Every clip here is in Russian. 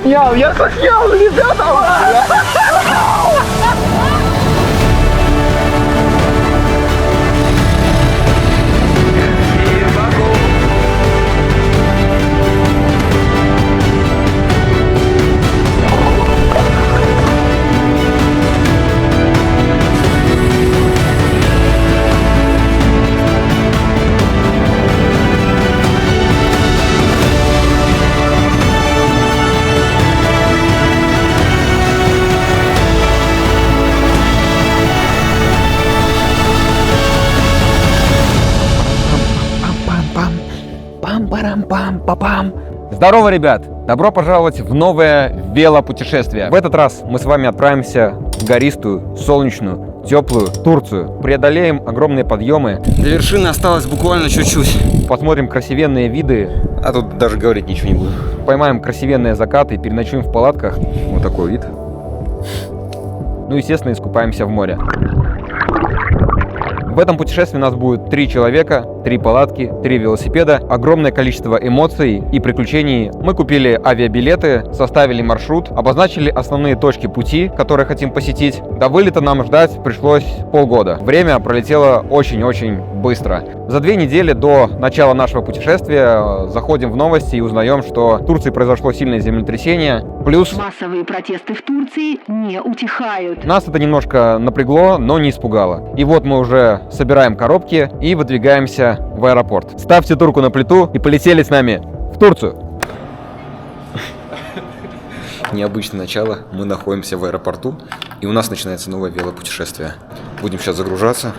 Я заснял, ребята! Пам-парам-пам-пам-пам. Здорово, ребят! Добро пожаловать в новое велопутешествие. В этот раз мы с вами отправимся в гористую, солнечную, теплую Турцию. Преодолеем огромные подъемы. До вершины осталось буквально чуть-чуть. Посмотрим красивенные виды. А тут даже говорить ничего не буду. Поймаем красивенные закаты, переночуем в палатках. Вот такой вид. Ну, естественно, искупаемся в море. В этом путешествии у нас будет 3 человека, 3 палатки, 3 велосипеда, огромное количество эмоций и приключений. Мы купили авиабилеты, составили маршрут, обозначили основные точки пути, которые хотим посетить. До вылета нам ждать пришлось полгода. Время пролетело очень-очень быстро. За 2 недели до начала нашего путешествия заходим в новости и узнаем, что в Турции произошло сильное землетрясение. Плюс массовые протесты в Турции не утихают. Нас это немножко напрягло, но не испугало. И вот мы уже собираем коробки и выдвигаемся в аэропорт. Ставьте турку на плиту и полетели с нами в Турцию. Необычное начало. Мы находимся в аэропорту, и у нас начинается новое велопутешествие. Будем сейчас загружаться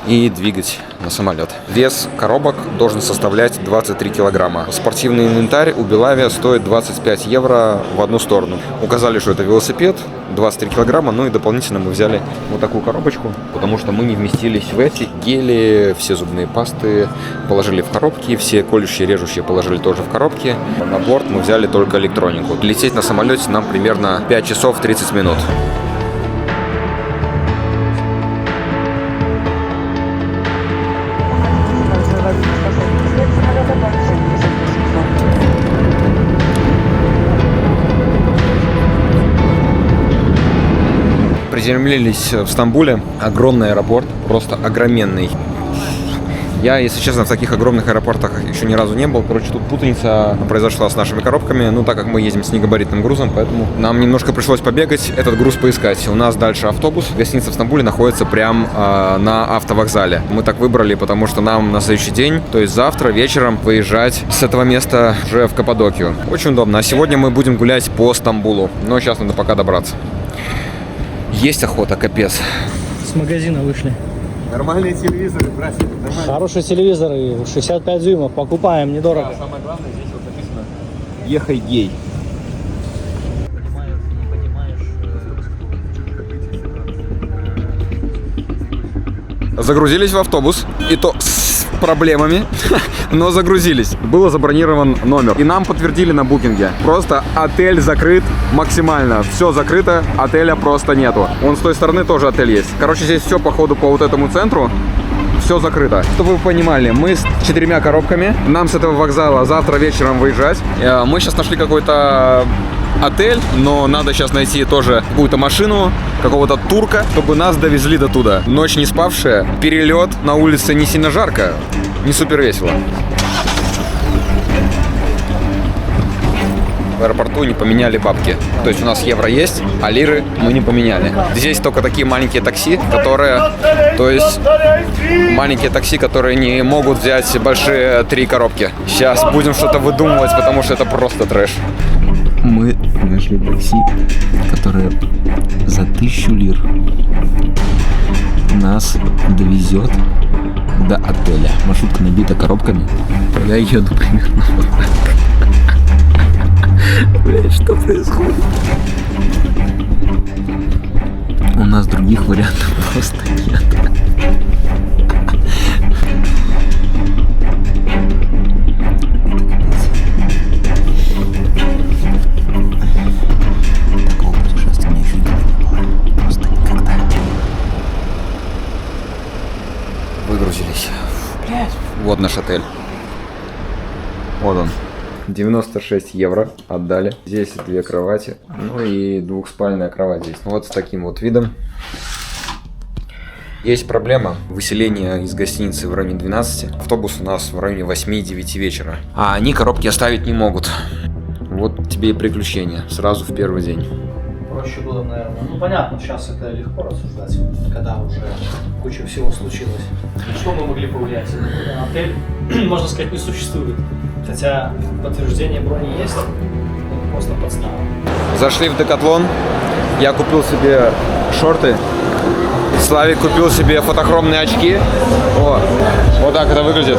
и двигать на самолет. Вес коробок должен составлять 23 килограмма. Спортивный инвентарь у Белавия стоит 25 евро в одну сторону. Указали, что это велосипед, 23 килограмма, ну и дополнительно мы взяли вот такую коробочку, потому что мы не вместились в эти гели, все зубные пасты положили в коробки, все колющие, режущие положили тоже в коробки. На борт мы взяли только электронику. Лететь на самолете нам примерно 5 часов 30 минут. Приземлились в Стамбуле. Огромный аэропорт, просто огроменный. Я, если честно, в таких огромных аэропортах еще ни разу не был. Короче, тут путаница произошла с нашими коробками. Ну, так как мы едем с негабаритным грузом, поэтому нам немножко пришлось побегать, этот груз поискать. У нас дальше автобус. Гостиница в Стамбуле находится прямо на автовокзале. Мы так выбрали, потому что нам на следующий день, то есть завтра вечером, выезжать с этого места уже в Каппадокию. Очень удобно. А сегодня мы будем гулять по Стамбулу. Но сейчас надо пока добраться. Есть охота, капец. С магазина вышли. Нормальные телевизоры, братья. Хорошие телевизоры, 65 дюймов, покупаем, недорого. Да, самое главное, здесь вот написано «Ехай гей». Загрузились в автобус, и то с проблемами, но загрузились. Был забронирован номер, и нам подтвердили на букинге. Просто отель закрыт максимально. Все закрыто, отеля просто нету. Вон с той стороны тоже отель есть. Короче, здесь все походу по вот этому центру. Все закрыто. Чтобы вы понимали, мы с 4 коробками. Нам с этого вокзала завтра вечером выезжать. Мы сейчас нашли какой-то отель, но надо сейчас найти тоже какую-то машину, какого-то турка, чтобы нас довезли до туда. Ночь не спавшая, перелет, на улице не сильно жарко, не супер весело. В аэропорту не поменяли бабки. То есть у нас евро есть, а лиры мы не поменяли. Здесь только такие маленькие такси, которые... То есть маленькие такси, которые не могут взять большие 3 коробки. Сейчас будем что-то выдумывать, потому что это просто трэш. Мы нашли такси, которое за 1000 лир нас довезет до отеля. Маршрутка набита коробками. Я еду примерно вот так. Блять, что происходит? У нас других вариантов просто нет. Такого путешествия мне еще никогда не было. Просто никогда. Выгрузились. Блять. Вот наш отель. Вот он. 96 евро отдали. Здесь 2 кровати, ну и двухспальная кровать здесь. Ну вот с таким вот видом. Есть проблема выселения из гостиницы в районе 12. Автобус у нас в районе 8-9 вечера. А они коробки оставить не могут. Вот тебе и приключения. Сразу в первый день. Проще было, наверное. Ну, понятно, сейчас это легко рассуждать, когда уже куча всего случилось. Что мы могли повлиять? Отель, можно сказать, не существует. Хотя подтверждение брони есть, просто подстава. Зашли в Декатлон. Я купил себе шорты. Славик купил себе фотохромные очки. О, вот так это выглядит.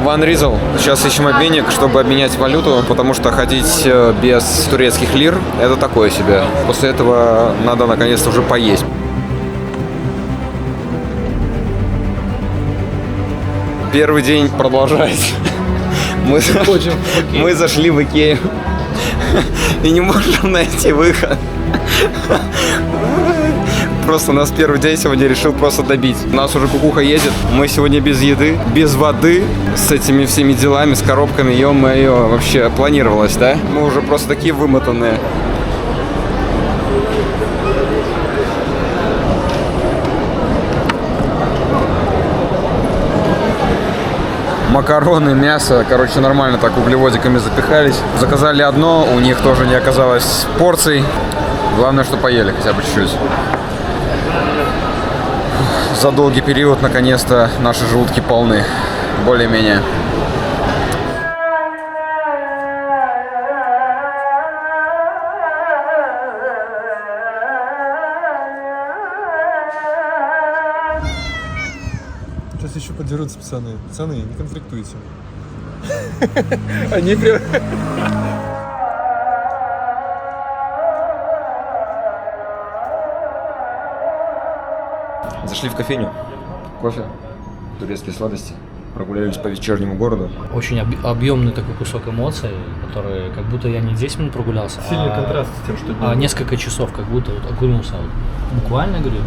Ван Ризл. Сейчас ищем обменник, чтобы обменять валюту, потому что ходить без турецких лир — это такое себе. После этого надо наконец-то уже поесть. Первый день продолжается. Мы зашли в Икею и не можем найти выход. Просто у нас первый день сегодня решил просто добить. У нас уже кукуха едет. Мы сегодня без еды, без воды, с этими всеми делами, с коробками. Ё-моё, вообще планировалось, да? Мы уже просто такие вымотанные. Макароны, мясо, короче, нормально так углеводиками запихались. Заказали одно, у них тоже не оказалось порций. Главное, что поели хотя бы чуть-чуть. За долгий период, наконец-то, наши желудки полны. Более-менее. Сейчас еще подерутся пацаны. Пацаны, не конфликтуйте. Они прям... Зашли в кофейню. Кофе, турецкие сладости. Прогулялись по вечернему городу. Очень объемный такой кусок эмоций, который как будто я не 10 минут прогулялся, Сильный контраст с тем, что... а несколько часов, как будто вот окунулся. Буквально, говорю,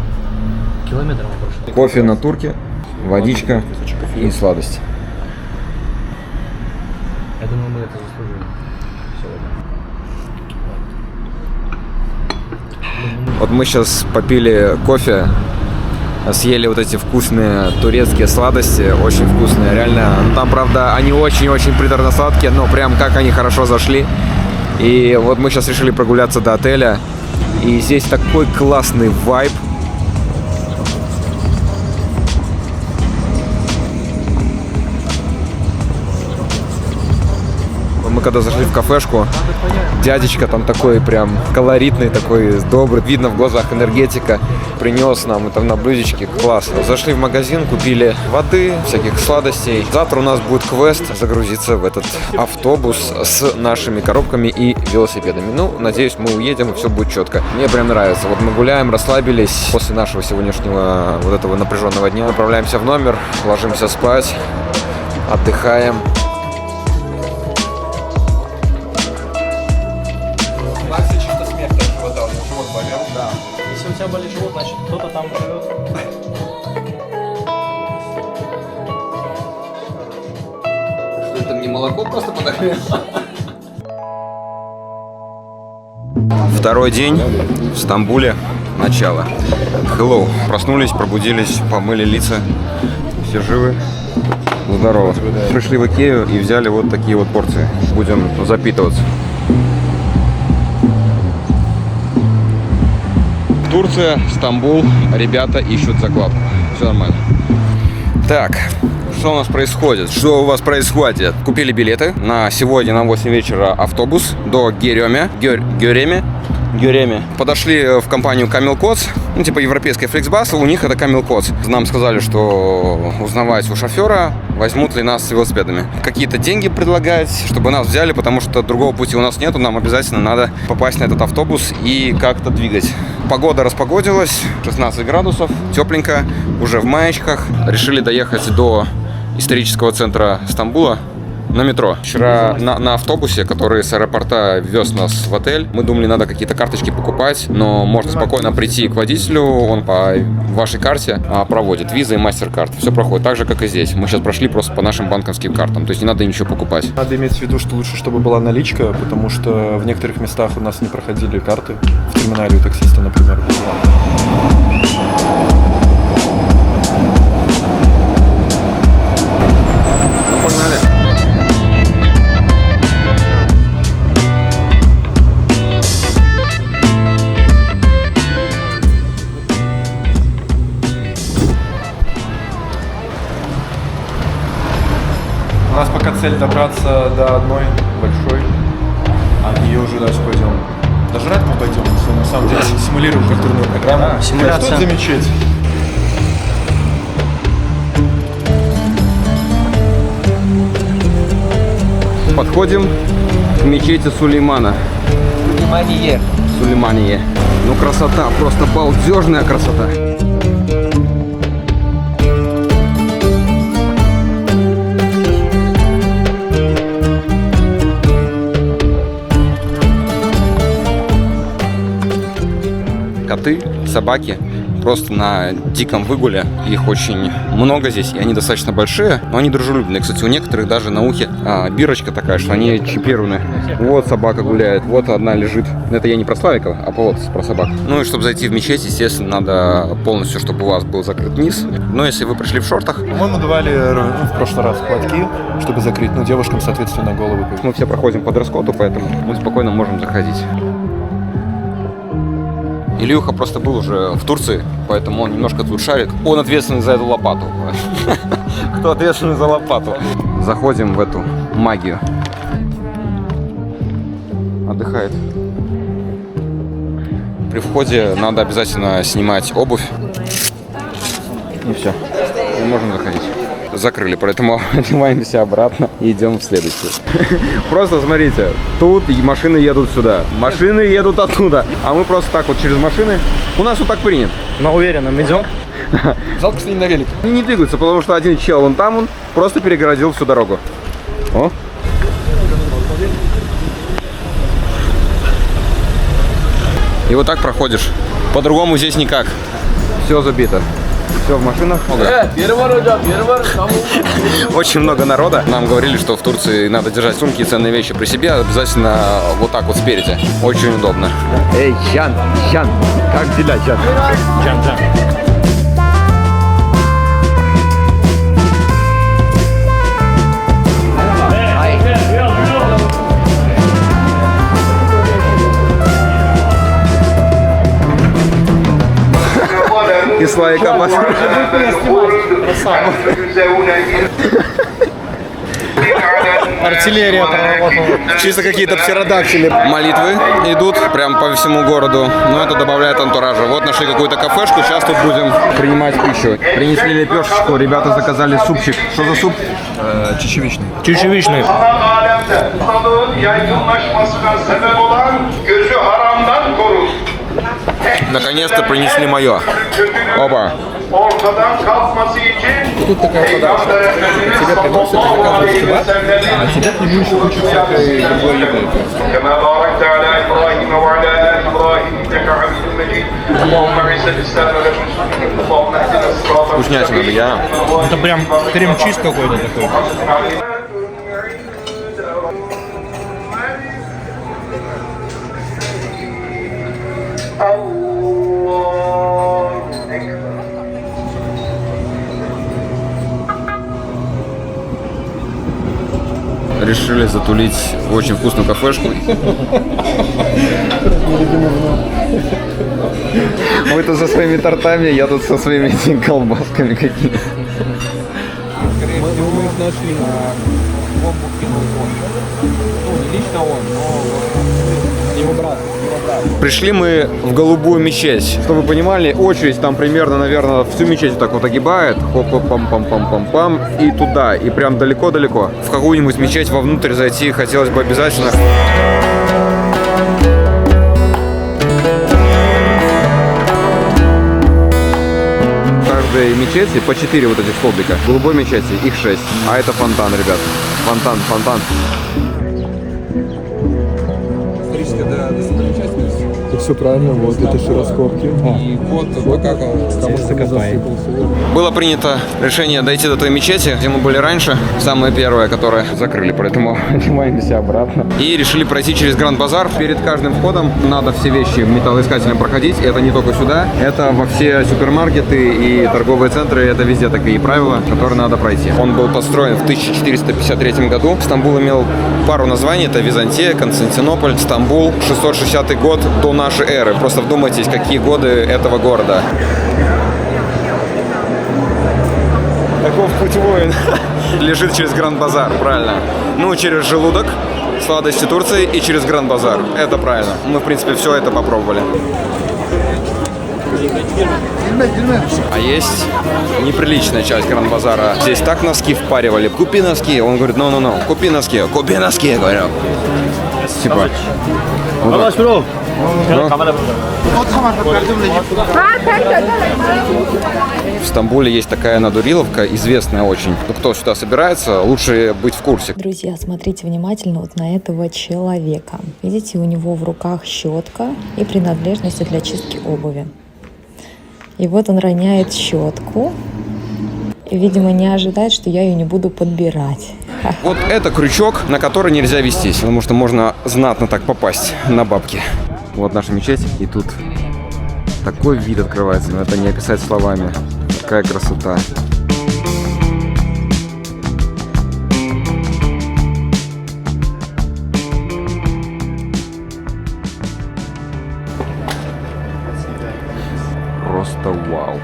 километром прошел. Кофе на турке, водичка и сладости. Я думаю, мы это заслужили сегодня. Вот мы сейчас попили кофе, съели вот эти вкусные турецкие сладости, очень вкусные, реально. Там, правда, они очень-очень приторно-сладкие, но прям как они хорошо зашли. И вот мы сейчас решили прогуляться до отеля, и здесь такой классный вайб. Мы когда зашли в кафешку, дядечка там такой прям колоритный, такой добрый, видно в глазах энергетика, принес нам это на блюдечке, классно. Зашли в магазин, купили воды, всяких сладостей. Завтра у нас будет квест загрузиться в этот автобус с нашими коробками и велосипедами. Ну, надеюсь, мы уедем и все будет четко. Мне прям нравится. Вот мы гуляем, расслабились. После нашего сегодняшнего вот этого напряженного дня направляемся в номер, ложимся спать, отдыхаем. Если у тебя болит живот, значит кто-то там живет. Что это, мне молоко просто подогрело? Второй день в Стамбуле. Начало. Hello. Проснулись, пробудились, помыли лица. Все живы. Здорово. Пришли в Икею и взяли вот такие вот порции. Будем запитываться. Турция, Стамбул, ребята ищут закладку. Все нормально. Так, что у нас происходит? Что у вас происходит? Купили билеты на сегодня на 8 вечера автобус до Гюреме. Подошли в компанию Camel Cots, ну типа европейская Flixbus, у них это Camel Cots. Нам сказали, что узнавать у шофера, возьмут ли нас с велосипедами. Какие-то деньги предлагать, чтобы нас взяли, потому что другого пути у нас нету, нам обязательно надо попасть на этот автобус и как-то двигать. Погода распогодилась, 16 градусов, тепленько, уже в маечках. Решили доехать до исторического центра Стамбула. на метро. Вчера на автобусе, который с аэропорта вез нас в отель, мы думали, надо какие-то карточки покупать, но можно спокойно прийти к водителю, он по вашей карте проводит виза и MasterCard. Все проходит так же, как и здесь. Мы сейчас прошли просто по нашим банковским картам, то есть не надо ничего покупать. Надо иметь в виду, что лучше, чтобы была наличка, потому что в некоторых местах у нас не проходили карты. В терминале у таксиста, например. Погнали. У нас пока цель добраться до одной большой, а от нее уже дальше пойдем. Дожрать мы пойдем, на самом деле симулируем культурную программу. Симуляция. Что это за мечеть? Подходим к мечети Сулеймана. Сулеймания. Ну красота, просто балдежная красота. Коты, собаки просто на диком выгуле. Их очень много здесь, и они достаточно большие, но они дружелюбные. Кстати, у некоторых даже на ухе бирочка такая, что они чипированы. Вот собака гуляет, вот одна лежит. Это я не про Славика, а про собак. Ну и чтобы зайти в мечеть, естественно, надо полностью, чтобы у вас был закрыт низ. Но если вы пришли в шортах... По-моему, давали в прошлый раз платки, чтобы закрыть, ну, девушкам, соответственно, головы. Мы все проходим по дресс-коду, поэтому мы спокойно можем заходить. Илюха просто был уже в Турции, поэтому он немножко тут шарит. Он ответственный за эту лопату. Кто ответственный за лопату? Заходим в эту магию. Отдыхает. При входе надо обязательно снимать обувь. И все. И можем заходить. Закрыли, поэтому одеваемся обратно и идем в следующую. Просто смотрите, тут машины едут сюда, машины едут оттуда, а мы просто так вот через машины. У нас вот так принято. На уверенном идем. Жалко, что не на велике. Они не двигаются, потому что один чел, он там, он просто перегородил всю дорогу. О. И вот так проходишь. По-другому здесь никак. Все забито. Все в машинах. Очень много народа. Нам говорили, что в Турции надо держать сумки и ценные вещи при себе. Обязательно вот так вот спереди. Очень удобно. Эй, Чан, как дела, Чан? Джан. И Славика Артиллерия проработала. чисто какие-то птеродактили. Молитвы идут прям по всему городу. Но это добавляет антуража. Вот нашли какую-то кафешку. Сейчас тут будем принимать пищу. Принесли лепешечку. Ребята заказали супчик. Что за суп? Чечевичный. Чечевичный. Наконец-то принесли мое. Опа. Тут такая подача. Тебе приносят, ты заказываешь кебаб, а тебе к нему еще куча всякой другой еды. Вкуснятина, я. Это прям крем-чиз какой-то такой. Решили затулить очень вкусную кафешку. Вы тут со своими тортами, я тут со своими этими колбасками какими. Мы их нашли на бомбу кинул он. Ну, не лично он, но его брат. Пришли мы в голубую мечеть. Чтобы вы понимали, очередь там примерно, наверное, всю мечеть вот так вот огибает. Хоп-хоп-пам-пам-пам-пам-пам. И туда, и прям далеко-далеко. В какую-нибудь мечеть вовнутрь зайти хотелось бы обязательно. В каждой мечети мечети по 4 вот этих столбика. В голубой мечети их 6. А это фонтан, ребят. Фонтан, фонтан. Это все правильно, вот это же раскопки. И вот пока было принято решение дойти до той мечети, где мы были раньше, самая первая, которая закрыли, поэтому одеваемся обратно. И решили пройти через Гранд-базар. Перед каждым входом надо все вещи металлоискателем проходить. Это не только сюда, это во все супермаркеты и торговые центры. Это везде такие правила, которые надо пройти. Он был построен в 1453 году. Стамбул имел пару названий. Это Византия, Константинополь, Стамбул. 660 год до нашей эры. Просто вдумайтесь, какие годы этого города. Таков путь воин. Лежит через Гранд-базар, правильно. Ну, через желудок, сладости Турции и через Гранд-базар. Это правильно. Мы, в принципе, все это попробовали. А есть неприличная часть Гранд-базара. Здесь так носки впаривали. Купи носки. Он говорит, ну, купи носки. Купи носки, я говорю. Типа. Вот так. В Стамбуле есть такая надуриловка, известная очень. Кто сюда собирается, лучше быть в курсе. Друзья, смотрите внимательно вот на этого человека. Видите, у него в руках щетка и принадлежности для чистки обуви. И вот он роняет щетку. И, видимо, не ожидает, что я ее не буду подбирать. Вот это крючок, на который нельзя вестись, потому что можно знатно так попасть на бабки. Вот наша мечеть, и тут такой вид открывается, но это не описать словами. Какая красота. Просто вау.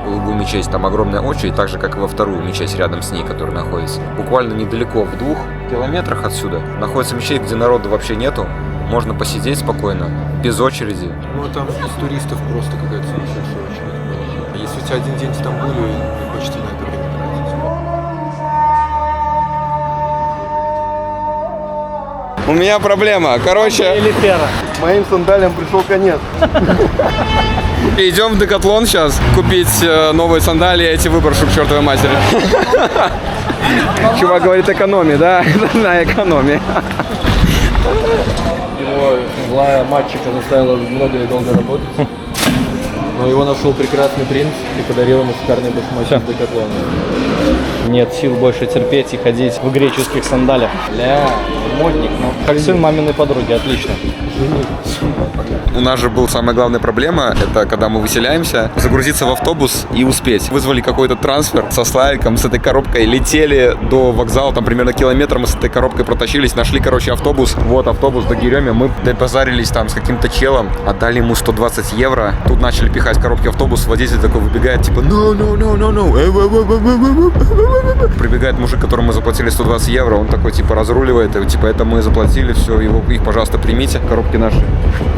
Голубую мечеть, там огромная очередь, так же, как и во вторую мечеть рядом с ней, которая находится. Буквально недалеко, в 2 километрах отсюда, находится мечеть, где народу вообще нету. Можно посидеть спокойно, без очереди. Ну, там из туристов просто какая-то сумасшедшая очередь. Если у тебя один день в Стамбуле, не хочется на это время тратить. У меня проблема, короче... Моим сандалиям пришел конец. Идем в Декатлон сейчас купить новые сандалии, эти выброшу к чертовой матери. Чувак говорит экономи, да? На экономи. Его злая мальчика заставила много и долго работать. Но его нашел прекрасный принц и подарил ему шикарный башмачок в Декатлоне. Нет сил больше терпеть и ходить в греческих сандалях. Ля, модник, ну как сын маминой подруги, отлично. У нас же была самая главная проблема, это когда мы выселяемся, загрузиться в автобус и успеть. Вызвали какой-то трансфер со Славиком, с этой коробкой, летели до вокзала, там примерно километр мы с этой коробкой протащились, нашли, короче, автобус. Вот автобус до Гереме, мы добазарились там с каким-то челом, отдали ему 120 евро. Тут начали пихать коробки в автобус, водитель такой выбегает, типа, no. Прибегает мужик, которому мы заплатили 120 евро, он такой, типа, разруливает, типа, это мы заплатили, все, их, пожалуйста, примите. Коробки наши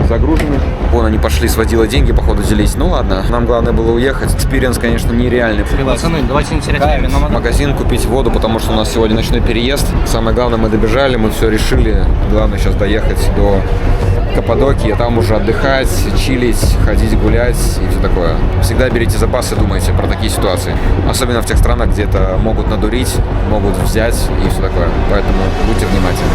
загружены. Вон они пошли, сводила деньги, походу делись. Ну ладно, нам главное было уехать. Экспириенс, конечно, нереальный. Пацаны, давайте не терять время. В магазин купить воду, потому что у нас сегодня ночной переезд. Самое главное, мы добежали, мы все решили. Главное сейчас доехать до Каппадокии, а там уже отдыхать, чилить, ходить гулять и все такое. Всегда берите запасы, думайте про такие ситуации. Особенно в тех странах, где это могут надурить, могут взять и все такое. Поэтому будьте внимательны.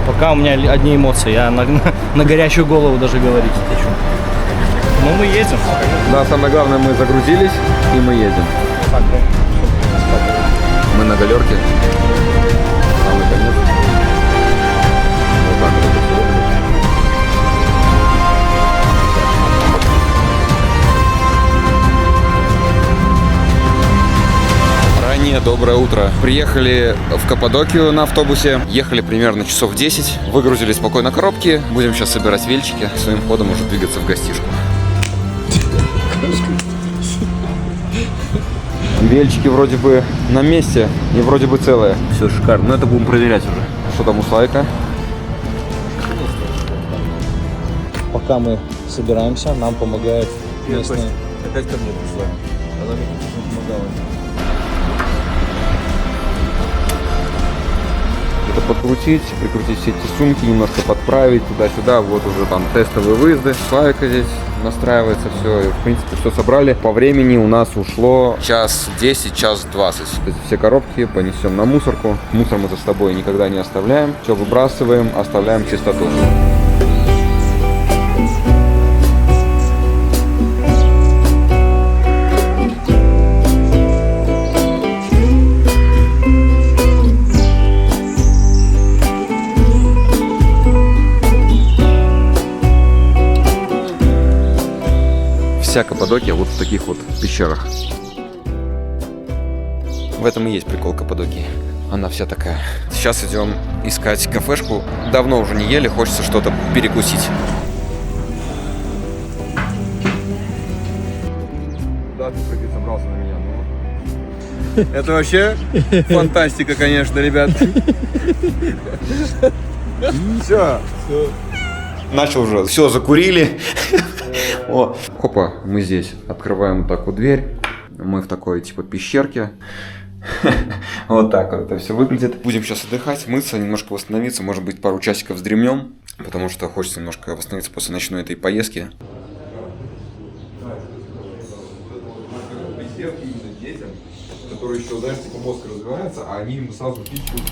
Пока у меня одни эмоции, я на горячую голову даже говорить не хочу. Ну, мы едем. Да, самое главное, мы загрузились и мы едем. Мы на галерке. Самый конец. Вот так вот. Ранее доброе утро. Приехали в Каппадокию на автобусе. Ехали примерно часов 10. Выгрузили спокойно коробки. Будем сейчас собирать вельчики. Своим ходом уже двигаться в гостишку. Вельчики вроде бы на месте и вроде бы целые. Все шикарно. Но это будем проверять уже. Что там у Слайка? Пока мы собираемся, нам помогает местные. Опять ко мне пришла. Она мне помогала. что-то подкрутить, прикрутить все эти сумки, немножко подправить туда-сюда. Вот уже там тестовые выезды. Славика здесь настраивается все. И, в принципе, все собрали. По времени у нас ушло час 10, час 20. То есть все коробки понесем на мусорку. Мусор мы за собой никогда не оставляем. Все выбрасываем, оставляем чистоту. Вся Каппадокия вот в таких вот пещерах. В этом и есть прикол Каппадокии. Она вся такая. Сейчас идем искать кафешку. Давно уже не ели, хочется что-то перекусить. Да, ты собрался на меня, ну. Это вообще фантастика, конечно, ребят. Все. Начал уже. Все, закурили. О. Хопа, мы здесь. Открываем вот так вот дверь. Мы в такой типа пещерке. Вот так вот это все выглядит. Будем сейчас отдыхать, мыться, немножко восстановиться. Может быть, пару часиков вздремнем. Потому что хочется немножко восстановиться после ночной этой поездки. Которые еще, знаешь, типа мозг развивается, а они ему сразу пичкают.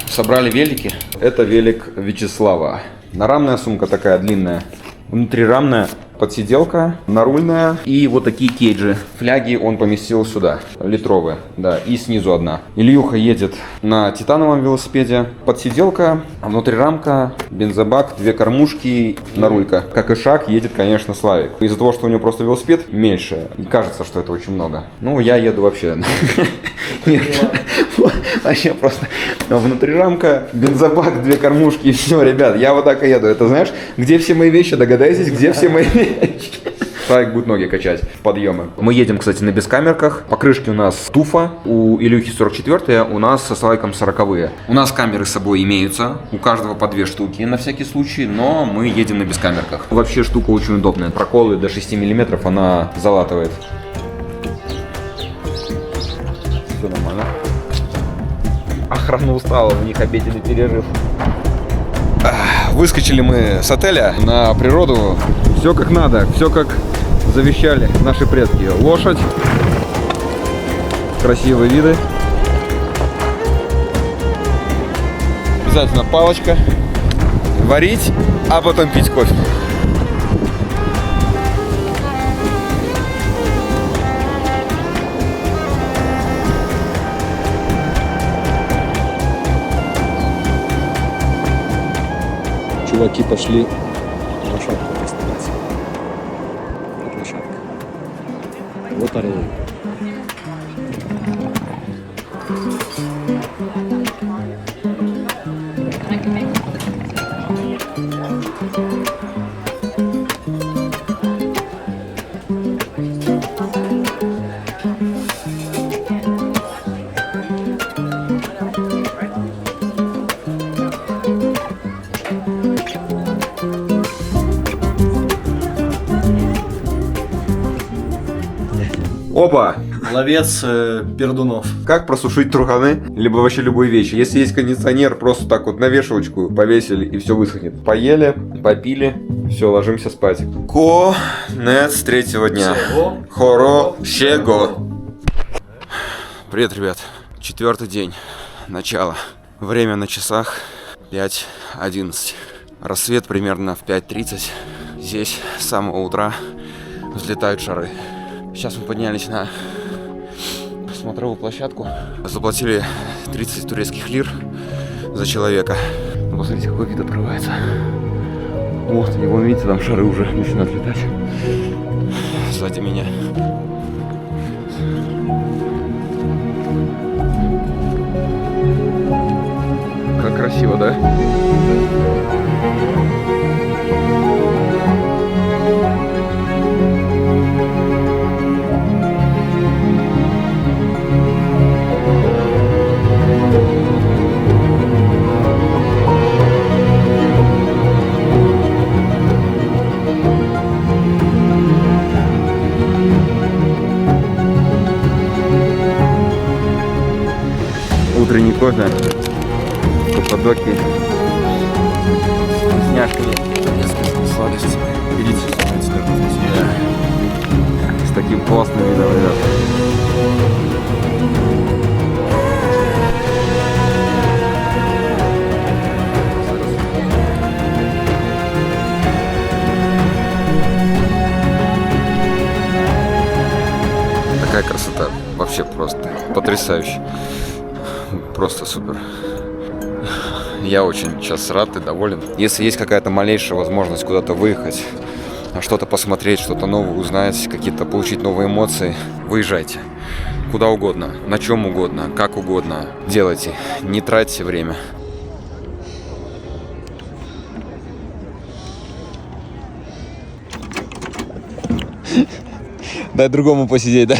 Собрали велики. Это велик Вячеслава. Нарамная сумка такая длинная. Внутрирамная подсиделка, нарульная и вот такие кейджи. Фляги он поместил сюда, литровые, да, и снизу одна. Ильюха едет на титановом велосипеде. Подсиделка, внутрирамка, бензобак, две кормушки, нарулька. Как и шаг, едет, конечно, Славик. Из-за того, что у него просто велосипед меньше, и кажется, что это очень много. Ну, я еду вообще. Вообще просто внутрирамка, бензобак, две кормушки и все, ребят, я вот так и еду. Это знаешь, где все мои вещи, догадайтесь, где все мои вещи. Славик будет ноги качать в подъемы. Мы едем, кстати, на бескамерках. Покрышки у нас туфа, у Илюхи 44-е, у нас со Славиком 40-е. У нас камеры с собой имеются, у каждого по 2 штуки на всякий случай, но мы едем на бескамерках. Вообще штука очень удобная. Проколы до 6 мм она залатывает. Все нормально. Охрана устала, у них обеденный перерыв. Выскочили мы с отеля на природу. Все как надо, все как завещали наши предки. Лошадь, красивые виды. Обязательно палочка. Варить, а потом пить кофе. Чуваки пошли лошадку поставить. Вот лошадка. Вот орлы. Опа! Ловец пердунов. Как просушить труханы, либо вообще любые вещи. Если есть кондиционер, просто так вот на вешалочку повесили и все высохнет. Поели, попили, все, ложимся спать. Конец третьего дня. Хорошего. Привет, ребят. 4-й день. Начало. Время на часах 5:11. Рассвет примерно в 5:30. Здесь с самого утра взлетают шары. Сейчас мы поднялись на смотровую площадку. Заплатили 30 турецких лир за человека. Ну, посмотрите, какой вид открывается. Вот, и вон, видите, там шары уже начинают летать. Сзади меня. Как красиво, да? Утренний кофе. Хот-доги. Вкусняшками. Сладости. Идите, С таким классным видом, ребят. Такая красота. Вообще просто потрясающе. Просто супер. Я очень сейчас рад и доволен. Если есть какая-то малейшая возможность куда-то выехать, что-то посмотреть, что-то новое узнать, какие-то получить новые эмоции, выезжайте. Куда угодно, на чем угодно, как угодно. Делайте, не тратьте время. Дай другому посидеть, да?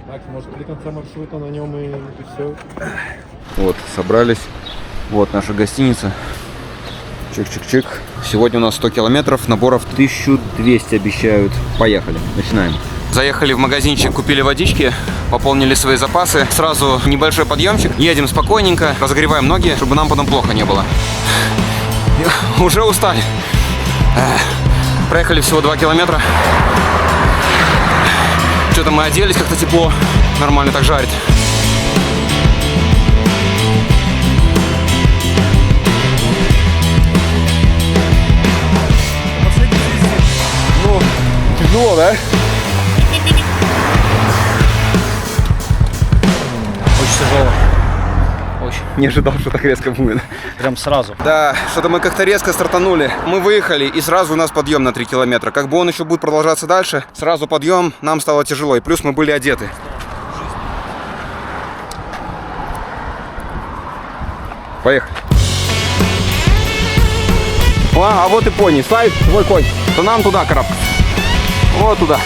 Макс, может, до конца маршрута на нем и все? Вот, собрались. Вот наша гостиница. Чик-чик-чик. Сегодня у нас 100 километров, наборов 1200 обещают. Поехали, начинаем. Заехали в магазинчик, купили водички, пополнили свои запасы. Сразу небольшой подъемчик. Едем спокойненько, разогреваем ноги, чтобы нам потом плохо не было. Уже устали. Проехали всего 2 километра. Что-то мы оделись, как-то тепло. Нормально так жарит. Тяжело, да? Очень тяжело. Очень. Не ожидал, что так резко будет. Прям сразу. Да, что-то мы как-то резко стартанули. Мы выехали, и сразу у нас подъем на 3 километра. Как бы он еще будет продолжаться дальше, сразу подъем, нам стало тяжело. И плюс мы были одеты. Поехали. А вот и пони. Славик, твой конь. То нам туда карабкаться. Вот туда.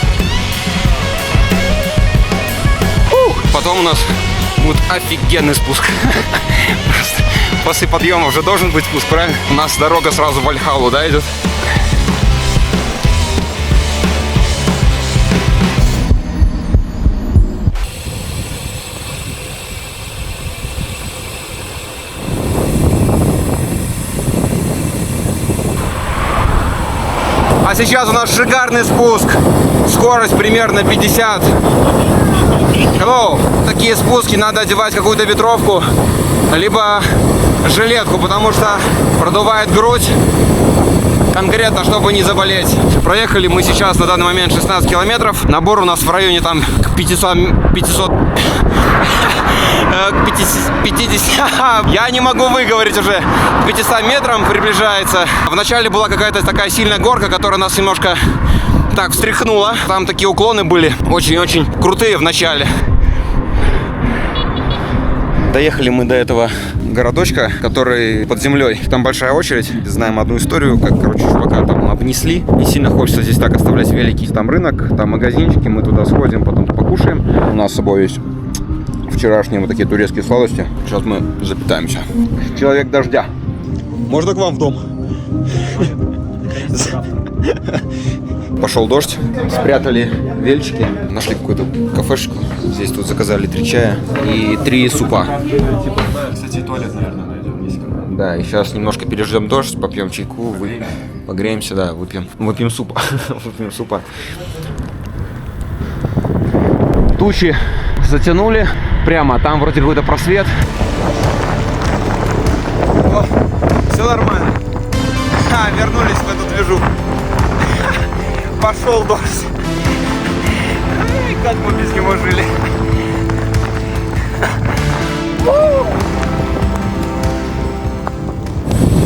Потом у нас будет офигенный спуск. Просто после подъема уже должен быть спуск, правильно? У нас дорога сразу в Вальхаллу, да, идет? А сейчас у нас шикарный спуск. Скорость примерно 50. Hello. Такие спуски надо одевать какую-то ветровку, либо жилетку, потому что продувает грудь. Конкретно, чтобы не заболеть. Проехали мы сейчас на данный момент 16 километров. Набор у нас в районе там 50. Я не могу выговорить уже. К 500 метрам приближается. Вначале была какая-то такая сильная горка, которая нас немножко так встряхнула. Там такие уклоны были очень-очень крутые в начале. Доехали мы до этого городочка, который под землей. Там большая очередь. Знаем одну историю, как, короче, чувака там обнесли. Не сильно хочется здесь так оставлять велики. Там рынок, там магазинчики. Мы туда сходим, потом покушаем. У нас с собой есть вчерашние вот такие турецкие сладости. Сейчас мы запитаемся. Человек дождя. Можно к вам в дом? Пошел дождь, спрятали вельчики, нашли какую-то кафешечку. Здесь тут заказали 3 чая и 3 супа. Кстати, туалет, наверное, найдем. Да, и сейчас немножко переждем дождь, попьем чайку, погреемся, да, выпьем супа. Выпьем супа. Тучи затянули, прямо там вроде какой-то просвет. О, все нормально. Вернулись в эту движу. Пошел дождь. Как мы без него жили.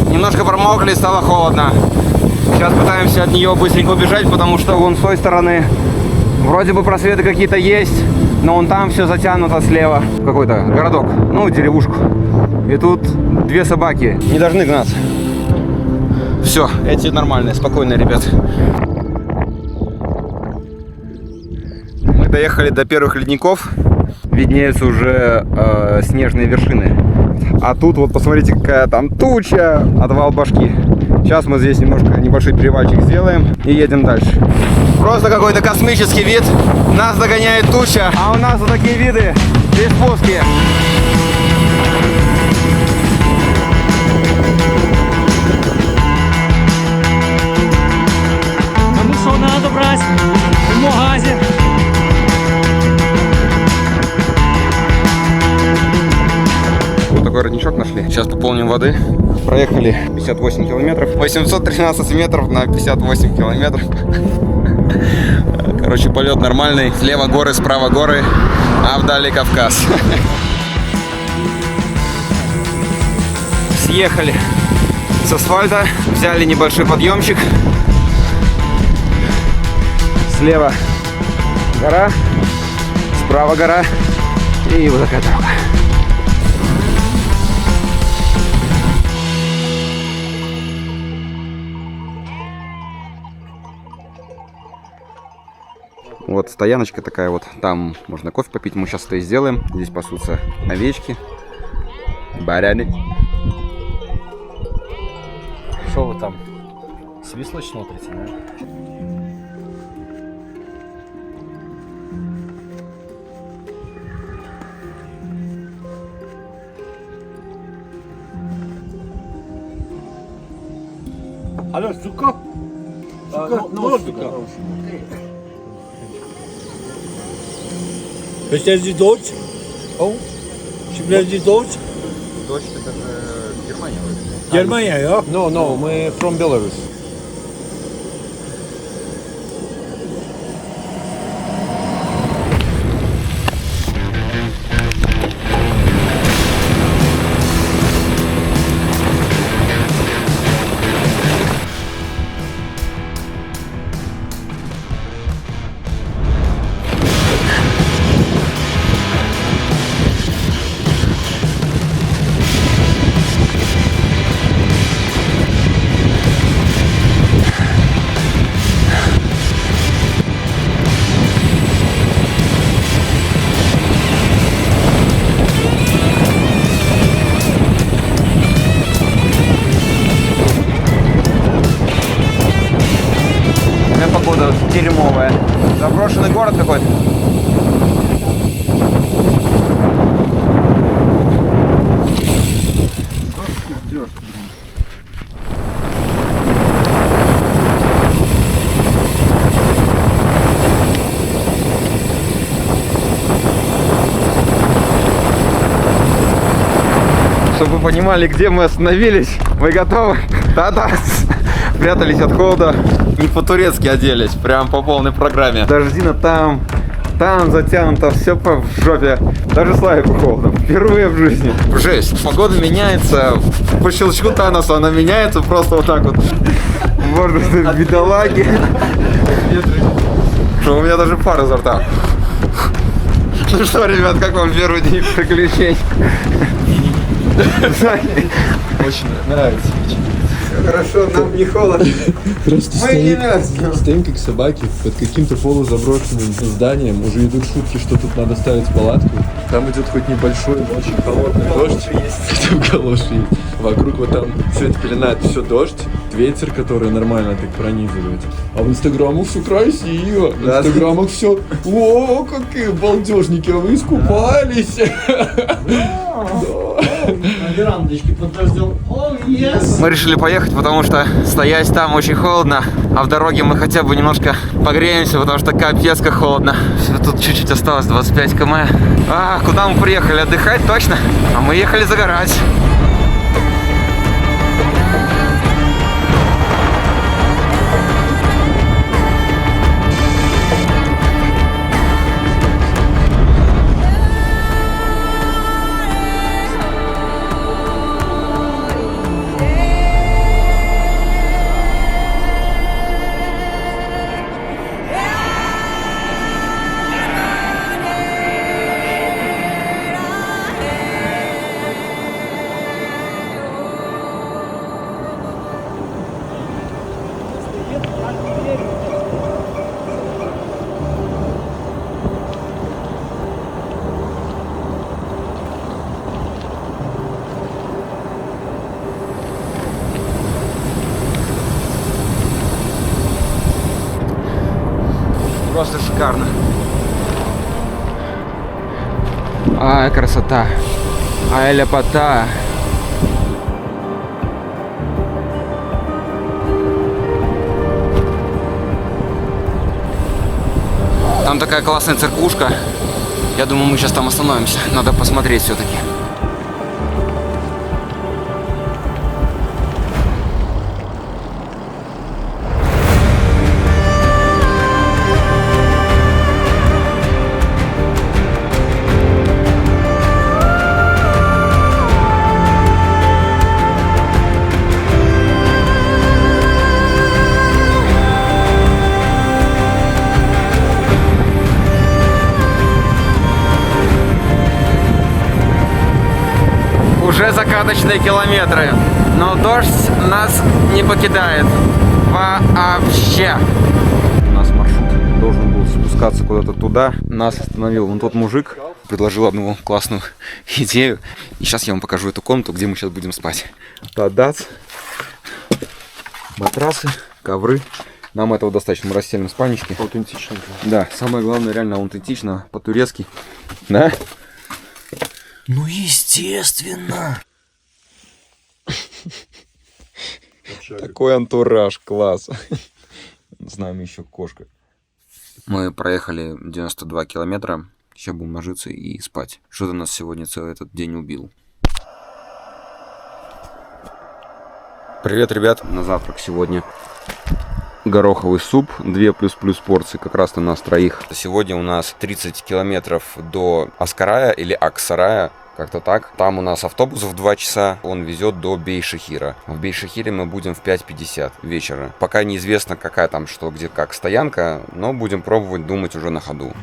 Немножко промокли, стало холодно. Сейчас пытаемся от нее быстренько убежать, потому что вон с той стороны вроде бы просветы какие-то есть, но вон там все затянуто слева. Какой-то городок, ну деревушку. И тут 2 собаки не должны гнаться. Все, эти нормальные, спокойные ребята. Мы доехали до первых ледников. Виднеются уже снежные вершины. А тут вот посмотрите, какая там туча, отвал башки. Сейчас мы здесь небольшой перевальчик сделаем и едем дальше. Просто какой-то космический вид. Нас догоняет туча, а у нас вот такие виды при спуске. нас в Могазе. Вот такой родничок нашли. Сейчас пополним воды. Проехали 58 километров. 813 метров на 58 километров. Короче, полет нормальный. Слева горы, справа горы, а вдали Кавказ. Съехали с асфальта, взяли небольшой подъемчик. Слева гора, справа гора и вот такая дорога. Вот стояночка такая вот, там можно кофе попить, мы сейчас это и сделаем. Здесь пасутся овечки, баряны. Что вы там? Свислочь смотрите, да? Алло, сука? Сейчас здесь дождь? Сейчас здесь дождь? Дождь, это же Германия. Германия, ja? No, мы from Belarus. Погода дерьмовая. Заброшенный город какой-то. Чтобы вы понимали, где мы остановились, мы готовы. Да-да. Прятались от холода. Не по-турецки оделись, прям по полной программе. Дождина там затянуто, все по жопе. Даже Славику холодно. Впервые в жизни. Жесть. Погода меняется. По щелчку Таноса она меняется просто вот так вот. Можно бедолаги. Что у меня даже пар изо рта. Ну что, ребят, как вам первый день приключений? Очень нравится. Хорошо, нам не холодно. Просто Мы не мерзнем. стоим как собаки под каким-то полузаброшенным зданием. Уже идут шутки, что тут надо ставить палатку. Там идет хоть небольшой, но очень холодный дождь. Хотя бы галоши есть. Вокруг вот там все это пеленает, все дождь, ветер, который нормально так пронизывает. А в инстаграмах все красиво. В инстаграмах все. О, какие балдежники, а вы искупались. На верандочке под дождем. Мы решили поехать, потому что стоять там очень холодно, а в дороге мы хотя бы немножко погреемся, потому что капец как холодно. Все, тут чуть-чуть осталось, 25 км. А, куда мы приехали? Отдыхать точно? А мы ехали загорать. Просто шикарно. Ай, красота. Ай, ляпота. Там такая классная церквушка. Я думаю, мы сейчас там остановимся. Надо посмотреть все-таки. Уже закаточные километры, но дождь нас не покидает вообще. У нас маршрут должен был спускаться куда-то туда. Нас остановил вон тот мужик, предложил одну классную идею. И сейчас я вам покажу эту комнату, где мы сейчас будем спать. Тадац. Матрасы, ковры. Нам этого достаточно. Мы расстелим спальнички. Аутентично. Да, самое главное, реально аутентично, по-турецки. Да? Ну, естественно. Такой антураж, класс. С нами еще кошка. Мы проехали 92 километра. Сейчас будем ложиться и спать. Что-то нас сегодня целый этот день убил. Привет, ребят. На завтрак сегодня гороховый суп, 2++ порции, как раз на нас троих. Сегодня у нас 30 километров до Аскарая или Аксарая, как-то так. Там у нас автобус в 2 часа, он везет до Бейшехира. В Бейшехире мы будем в 5:50 вечера. Пока неизвестно, какая там, что, где, как стоянка, но будем пробовать думать уже на ходу.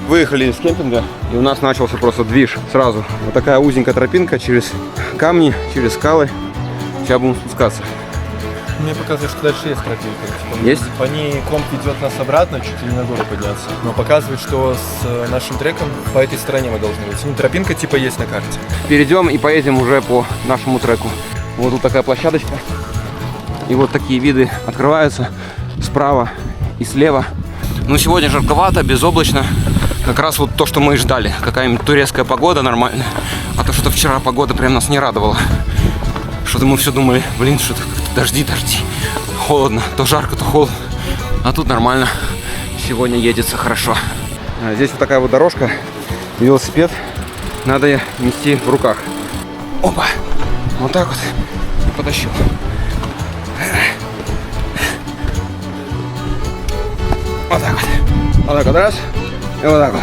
Выехали из кемпинга, и у нас начался просто движ сразу. Вот такая узенькая тропинка через камни, через скалы. Сейчас будем спускаться. Мне показывает, что дальше есть тропинка. Типа, Есть? По ней комп ведет нас обратно, чуть ли на гору подняться. Но показывает, что с нашим треком по этой стороне мы должны идти. Ну, тропинка типа есть на карте. Перейдем и поедем уже по нашему треку. Вот тут такая площадочка. И вот такие виды открываются справа и слева. Ну, сегодня жарковато, безоблачно. Как раз вот то, что мы и ждали. Какая-нибудь турецкая погода нормальная. А то, что вчера погода прям нас не радовала. Что-то мы все думали, блин, что-то дожди. Холодно, то жарко, то холодно. А тут нормально. Сегодня едется хорошо. Здесь вот такая вот дорожка. Велосипед. Надо ее нести в руках. Опа! Вот так вот. Потащу. Вот так вот. Вот так вот раз. И вот так вот.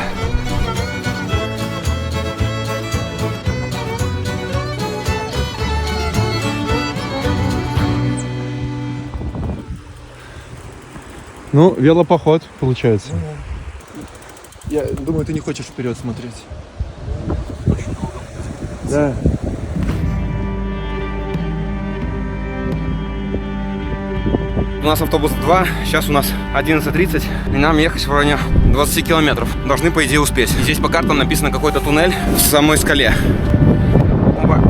Ну, велопоход получается. Я думаю, ты не хочешь вперед смотреть. Да. У нас автобус 2, сейчас у нас 11:30, и нам ехать в районе 20 километров. Должны, по идее, успеть. И здесь по картам написано какой-то туннель в самой скале. Опа.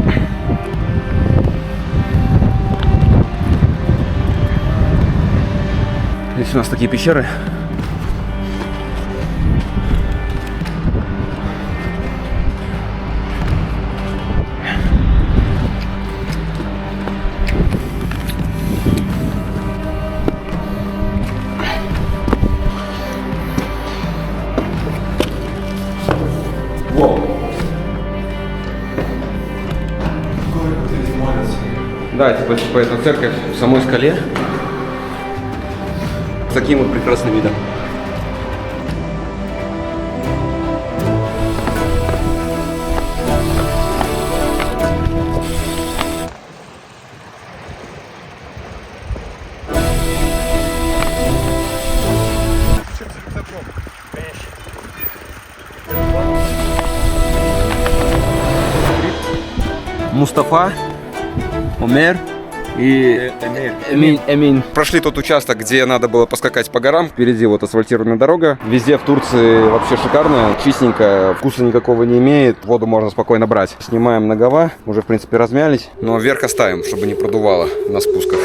Здесь у нас такие пещеры. Да, типа это церковь в самой скале. С таким вот прекрасным видом. Мустафа, Омер, и Эмин. Прошли тот участок, где надо было поскакать по горам. Впереди вот асфальтированная дорога. Везде в Турции вообще шикарно, чистенько, вкуса никакого не имеет. Воду можно спокойно брать. Снимаем нагова, уже в принципе размялись. Но вверх оставим, чтобы не продувало на спусках.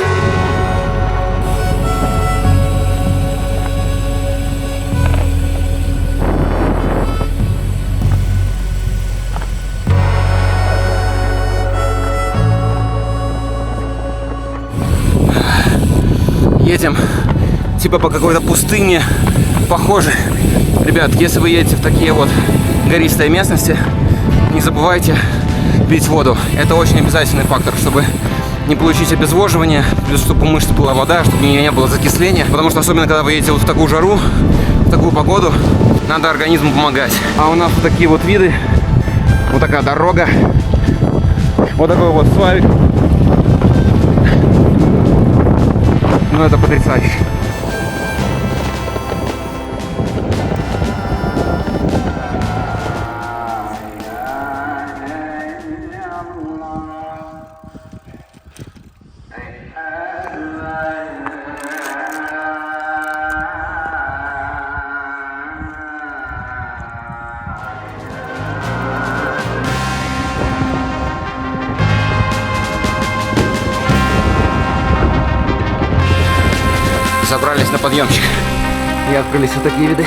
Едем типа по какой-то пустыне, похоже. Ребят, если вы едете в такие вот гористые местности, не забывайте пить воду. Это очень обязательный фактор, чтобы не получить обезвоживание, плюс чтобы у мышц была вода, чтобы у нее не было закисления. Потому что особенно когда вы едете вот в такую жару, в такую погоду, надо организму помогать. А у нас вот такие вот виды, вот такая дорога, вот такой вот свавик. Ну это потрясающе. Забрались на подъемчик и открылись вот такие виды.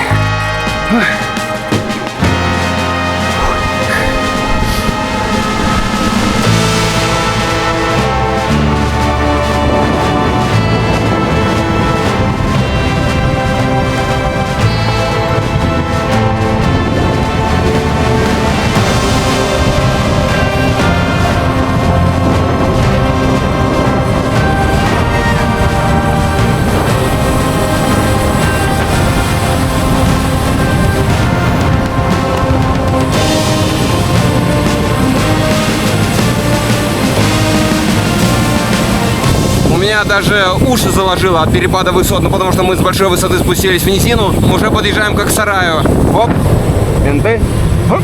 Меня даже уши заложило от перепада высот, ну потому что мы с большой высоты спустились в низину. Мы уже подъезжаем как к сараю. Оп, НТ, оп.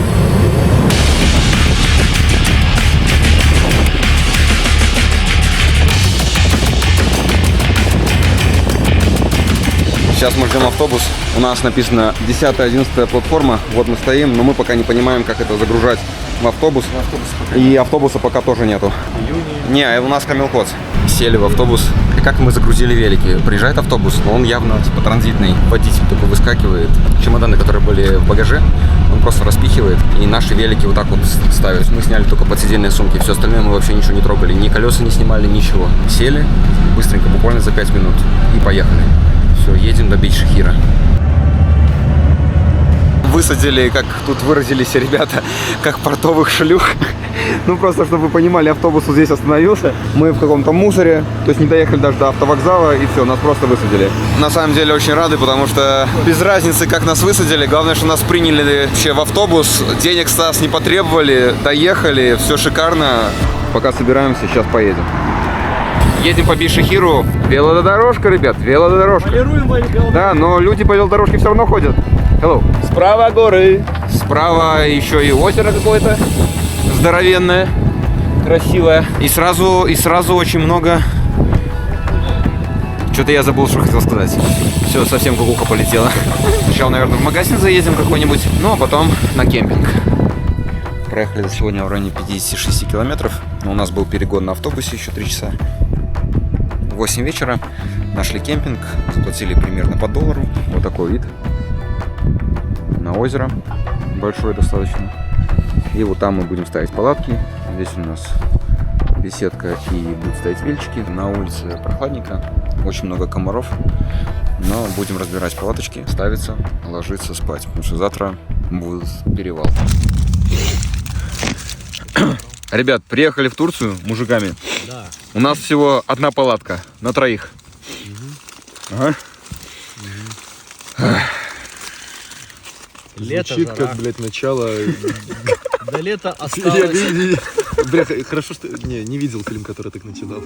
Сейчас мы ждем автобус. У нас написано 10-11 платформа. Вот мы стоим, но мы пока не понимаем, как это загружать в автобус. И автобуса пока тоже нету. Не, у нас Камилкоц. Сели в автобус. И как мы загрузили велики? Приезжает автобус, но он явно типа транзитный. Водитель только выскакивает. Чемоданы, которые были в багаже, он просто распихивает. И наши велики вот так вот ставят. Мы сняли только подсидельные сумки. Все остальное мы вообще ничего не трогали. Ни колеса не снимали, ничего. Сели быстренько, буквально за 5 минут. И поехали. Все, едем до Бейт-Шахира. Высадили, как тут выразились ребята, как портовых шлюх. Ну, просто, чтобы вы понимали, автобус вот здесь остановился. Мы в каком-то мусоре, то есть не доехали даже до автовокзала, и все, нас просто высадили. На самом деле очень рады, потому что без разницы, как нас высадили, главное, что нас приняли вообще в автобус, денег с нас не потребовали, доехали, все шикарно. Пока собираемся, сейчас поедем. Едем по Бейт-Шахиру. Велодорожка, ребят, велодорожка. Да, но люди по велодорожке все равно ходят. Hello. Справа горы. Справа еще и озеро какое-то здоровенное, красивое. И сразу очень много. Что-то я забыл, что хотел сказать. Все, совсем кукуха полетела. Сначала, наверное, в магазин заедем какой-нибудь, ну а потом на кемпинг. Проехали за сегодня в районе 56 километров. У нас был перегон на автобусе еще 3 часа. 8 вечера. Нашли кемпинг. Заплатили примерно по $1. Вот такой вид. На озеро. Большое достаточно. И вот там мы будем ставить палатки. Здесь у нас беседка и будут стоять вельчики. На улице прохладненько. Очень много комаров. Но будем разбирать палаточки, ставиться, ложиться, спать. Потому что завтра будет перевал. Ребят, приехали в Турцию мужиками. Да. У нас всего одна палатка на 3. Ага. Лето, звучит жара. Как, блядь, начало... До лета осталось... Бля, хорошо, что... Не видел фильм, который так начинал.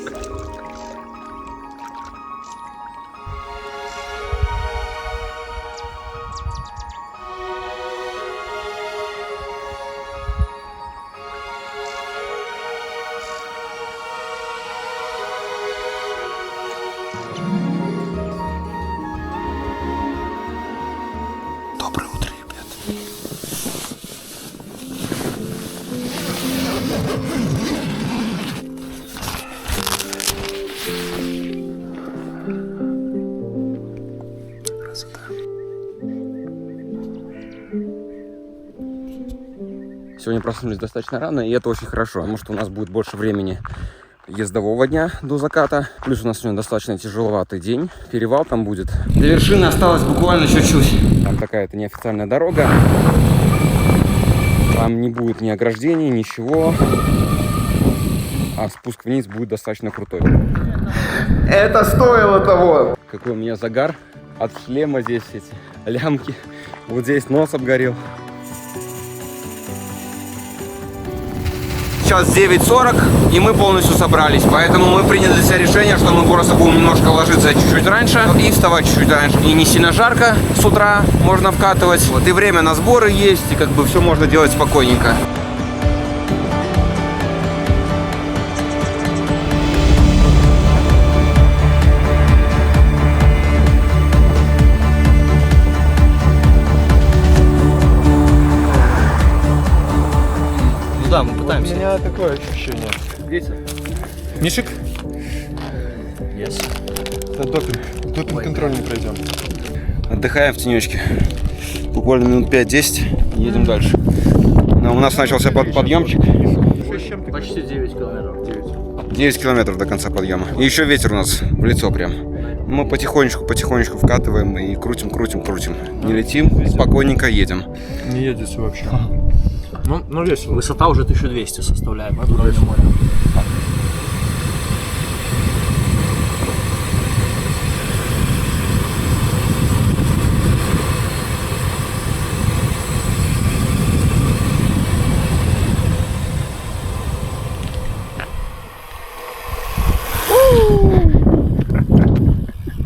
Сегодня проснулись достаточно рано, и это очень хорошо, потому что у нас будет больше времени ездового дня до заката. Плюс у нас сегодня достаточно тяжеловатый день. Перевал там будет. До вершины осталось буквально чуть-чуть. Там такая-то неофициальная дорога. Там не будет ни ограждений, ничего. А спуск вниз будет достаточно крутой. Это стоило того! Какой у меня загар от шлема, здесь эти лямки. Вот здесь нос обгорел. Сейчас 9:40, и мы полностью собрались. Поэтому мы приняли для себя решение, что мы просто будем немножко ложиться чуть-чуть раньше и вставать чуть-чуть раньше. И не сильно жарко с утра можно вкатывать. Вот, и время на сборы есть, и как бы все можно делать спокойненько. Да, мы пытаемся. У меня такое ощущение. Видите? Мишек? Yes. Это допинг. Допинг-контроль не пройдем. Отдыхаем в тенечке. Буквально минут 5-10 и едем дальше. Но у нас начался подъемчик. Почти 9 километров. 9 километров до конца подъема. И еще ветер у нас в лицо прям. Мы потихонечку вкатываем и крутим. Не летим, спокойненько едем. Не едете вообще. Ну весело. Высота уже 1200 составляет над уровнем моря.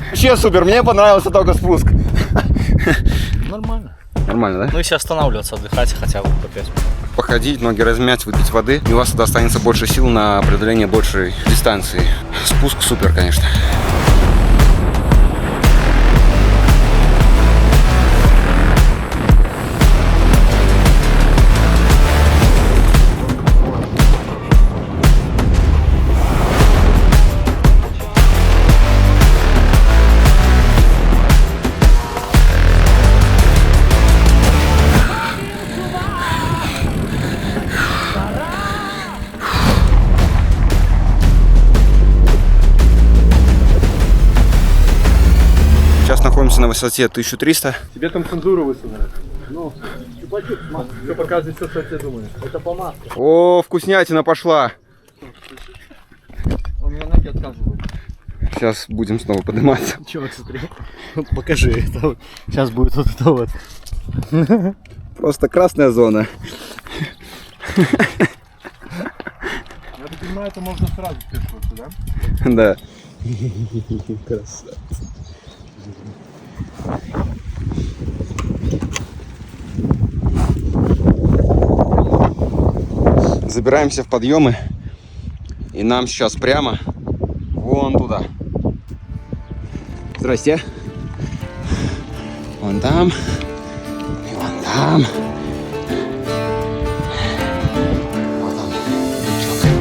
Вообще супер, мне понравился только спуск. Нормально. Нормально, да? Ну если останавливаться, отдыхать хотя бы по 5 минут. Походить, ноги размять, выпить воды, и у вас тогда останется больше сил на преодоление большей дистанции. Спуск супер, конечно. Находимся на высоте 1300. Тебе там цензуру высунули. Ну, все показывает все, что тебе думаешь. Это помадка. О, вкуснятина пошла. У меня ноги отказывают. Сейчас будем снова подниматься. Чего, смотри. Вот покажи. Это вот. Сейчас будет вот это вот. Просто красная зона. Я так понимаю, это можно сразу спешиваться, да? Да. Красавец. Забираемся в подъемы, и нам сейчас прямо вон туда. Здрасте. Вон там. И вон там. Вот он, лючок.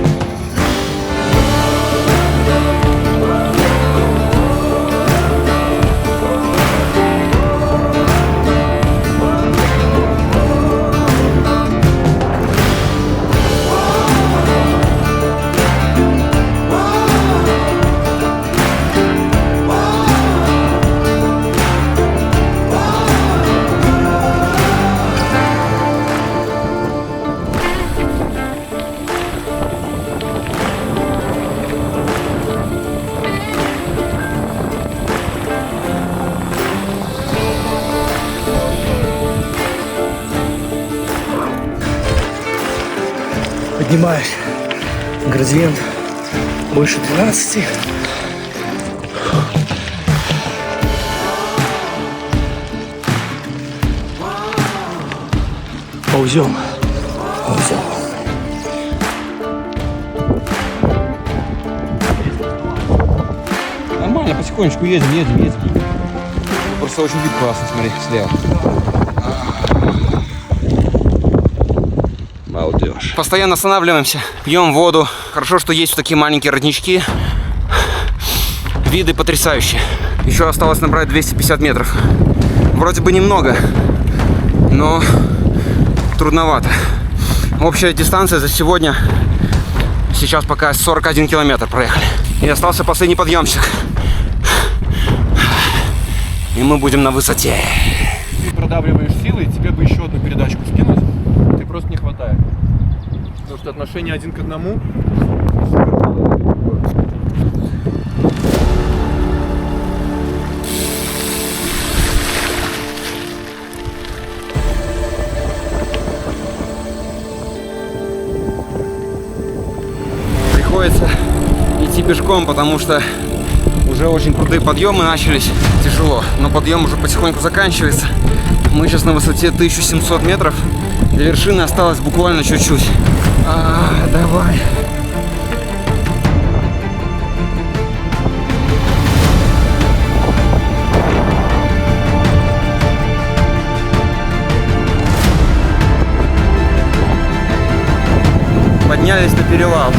Поднимаешь градиент больше 12. Ползем. Нормально, потихонечку едем. Просто очень вид классный, смотри, слева. Молодежь. Постоянно останавливаемся, пьем воду. Хорошо, что есть вот такие маленькие роднички. Виды потрясающие. Еще осталось набрать 250 метров. Вроде бы немного, но трудновато. Общая дистанция за сегодня сейчас пока 41 километр проехали. И остался последний подъемчик. И мы будем на высоте. Ты продавливаешь силой, тебе бы еще одну передачку скинуть. Ты просто не хватает. Потому что отношение 1 к 1. Приходится идти пешком, потому что уже очень крутые подъемы начались. Тяжело, но подъем уже потихоньку заканчивается. Мы сейчас на высоте 1700 метров. До вершины осталось буквально чуть-чуть. Давай. Поднялись на перевал.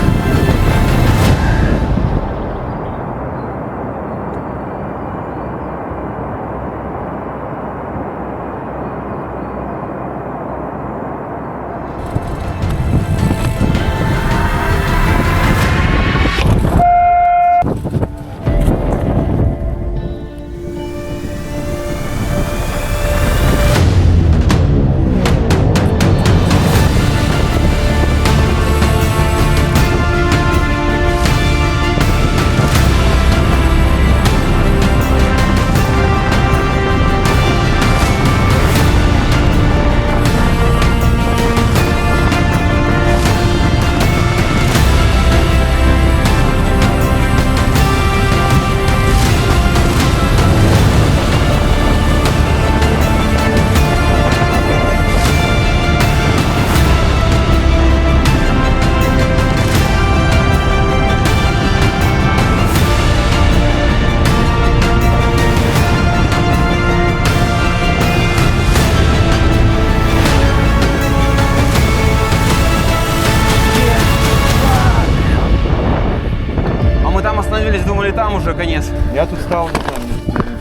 Думали, там уже конец. Я тут стал, не знаю,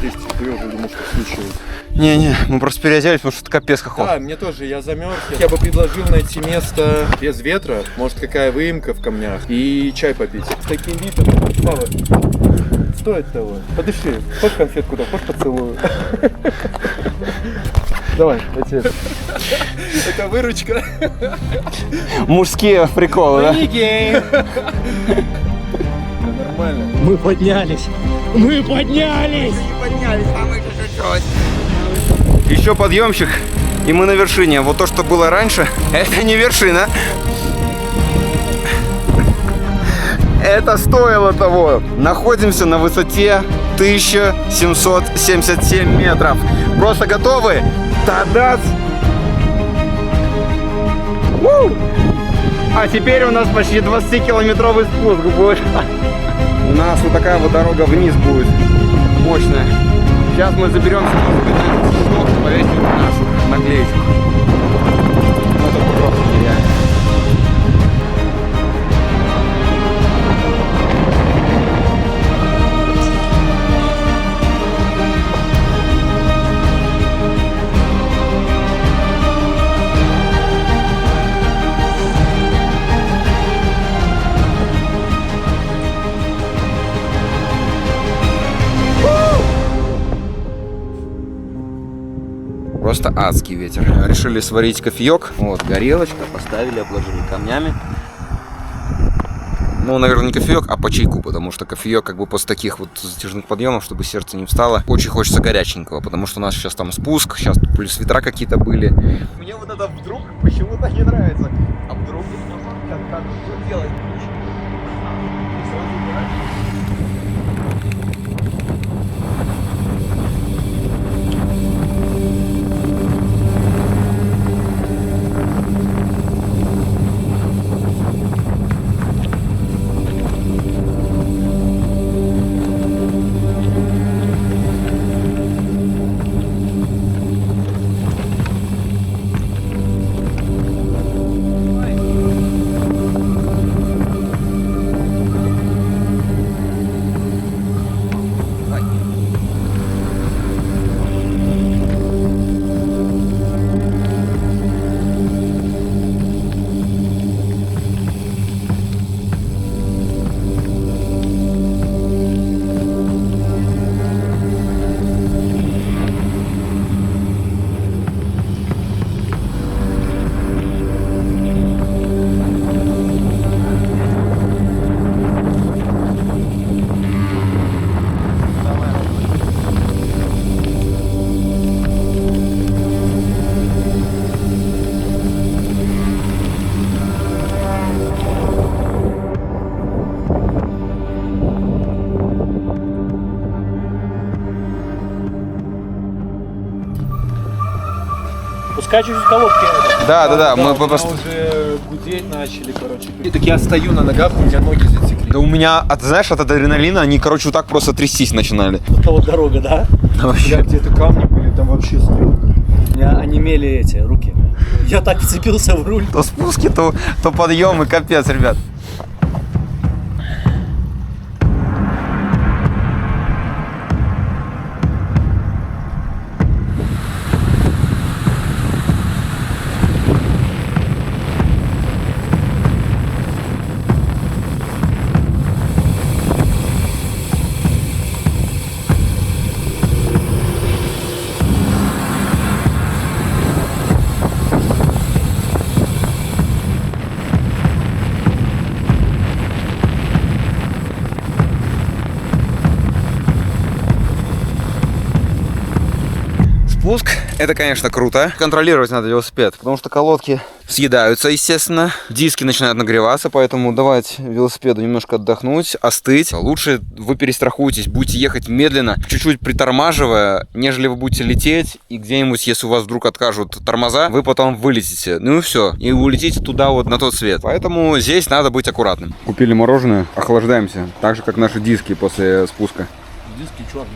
10 секунд, думал, что случилось. Не, мы просто переоделись, потому что это капец как холодно. Да, мне тоже, я замерз. Я бы предложил найти место без ветра, может какая выемка в камнях, и чай попить. С таким видом, Слава, стоит того. Подыши, хочешь конфетку, да, хочешь поцелую. Давай, отец. Это выручка. Мужские приколы, да? Нормально. Мы поднялись! Мы поднялись! Еще подъемчик, и мы на вершине. Вот то, что было раньше, это не вершина. Это стоило того. Находимся на высоте 1777 метров. Просто готовы? Та-дас! А теперь у нас почти 20-километровый спуск будет. У нас вот такая вот дорога вниз будет. Мощная. Сейчас мы заберемся, может быть, на этот чеснок и повесим нашу наклеечку. Ну, это просто нереально. Просто адский ветер. Решили сварить кофеек. Вот, горелочка. Поставили, обложили камнями. Ну, наверное, не кофеек, а по чайку, потому что кофеек как бы после таких вот затяжных подъемов, чтобы сердце не встало, очень хочется горяченького, потому что у нас сейчас там спуск, сейчас плюс ветра какие-то были. Мне вот это вдруг почему-то не нравится. А вдруг как что делать? скачешь в колодке. Да, мы просто... уже гудеть начали, короче. И так я стою на ногах, у меня ноги затекли. Да у меня, знаешь, от адреналина они, короче, вот так просто трястись начинали. Это вот дорога, да? Вообще. Где-то камни были, там вообще стрелка. У меня онемели эти руки. Я так вцепился в руль. То спуски, то подъемы, капец, ребят. Спуск — это, конечно, круто. Контролировать надо велосипед, потому что колодки съедаются, естественно. Диски начинают нагреваться, поэтому давать велосипеду немножко отдохнуть, остыть. Лучше вы перестрахуйтесь, будете ехать медленно, чуть-чуть притормаживая, нежели вы будете лететь, и где-нибудь, если у вас вдруг откажут тормоза, вы потом вылетите. Ну и все, и улетите туда вот на тот свет. Поэтому здесь надо быть аккуратным. Купили мороженое, охлаждаемся, так же, как наши диски после спуска. Диски черные.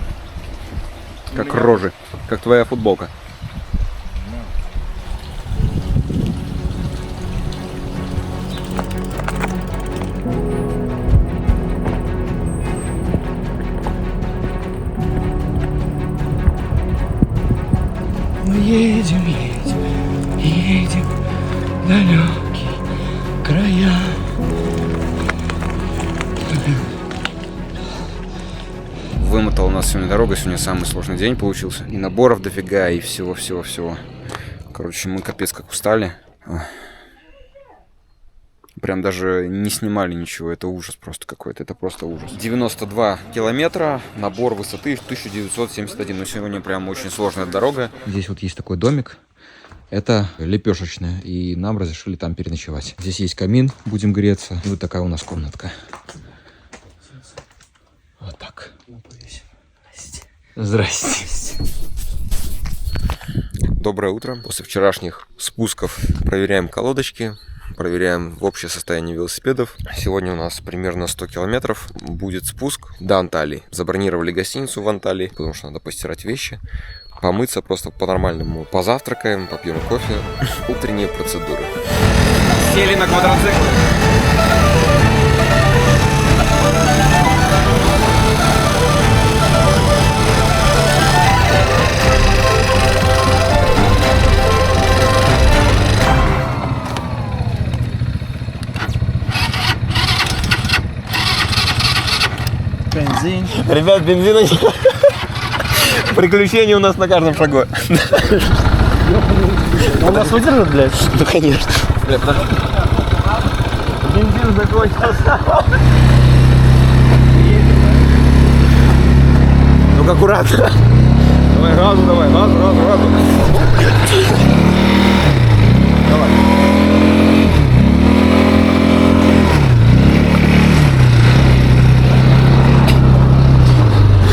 Как рожи, как твоя футболка. Мы едем, едем в далекие края. Вымотала нас сегодня дорога, сегодня самый сложный день получился. И наборов дофига, и всего-всего-всего. Короче, мы капец как устали. Прям даже не снимали ничего, это ужас просто какой-то, это просто ужас. 92 километра, набор высоты 1971, но сегодня прям очень сложная дорога. Здесь вот есть такой домик, это лепешечная, и нам разрешили там переночевать. Здесь есть камин, будем греться, и вот такая у нас комнатка. Вот так. Здрасте. Доброе утро. После вчерашних спусков проверяем колодочки, проверяем общее состояние велосипедов. Сегодня у нас примерно 100 километров будет спуск до Анталии. Забронировали гостиницу в Анталии, потому что надо постирать вещи, помыться просто по-нормальному. Позавтракаем, попьем кофе. Утренние процедуры. Сели на квадроцикл. Бензин. Ребят, бензина нет. Приключения у нас на каждом шагу. Он нас выдержит, блядь? Ну, конечно. Бензин закончился. Ну-ка, аккуратно. Давай, газу, газу. Давай.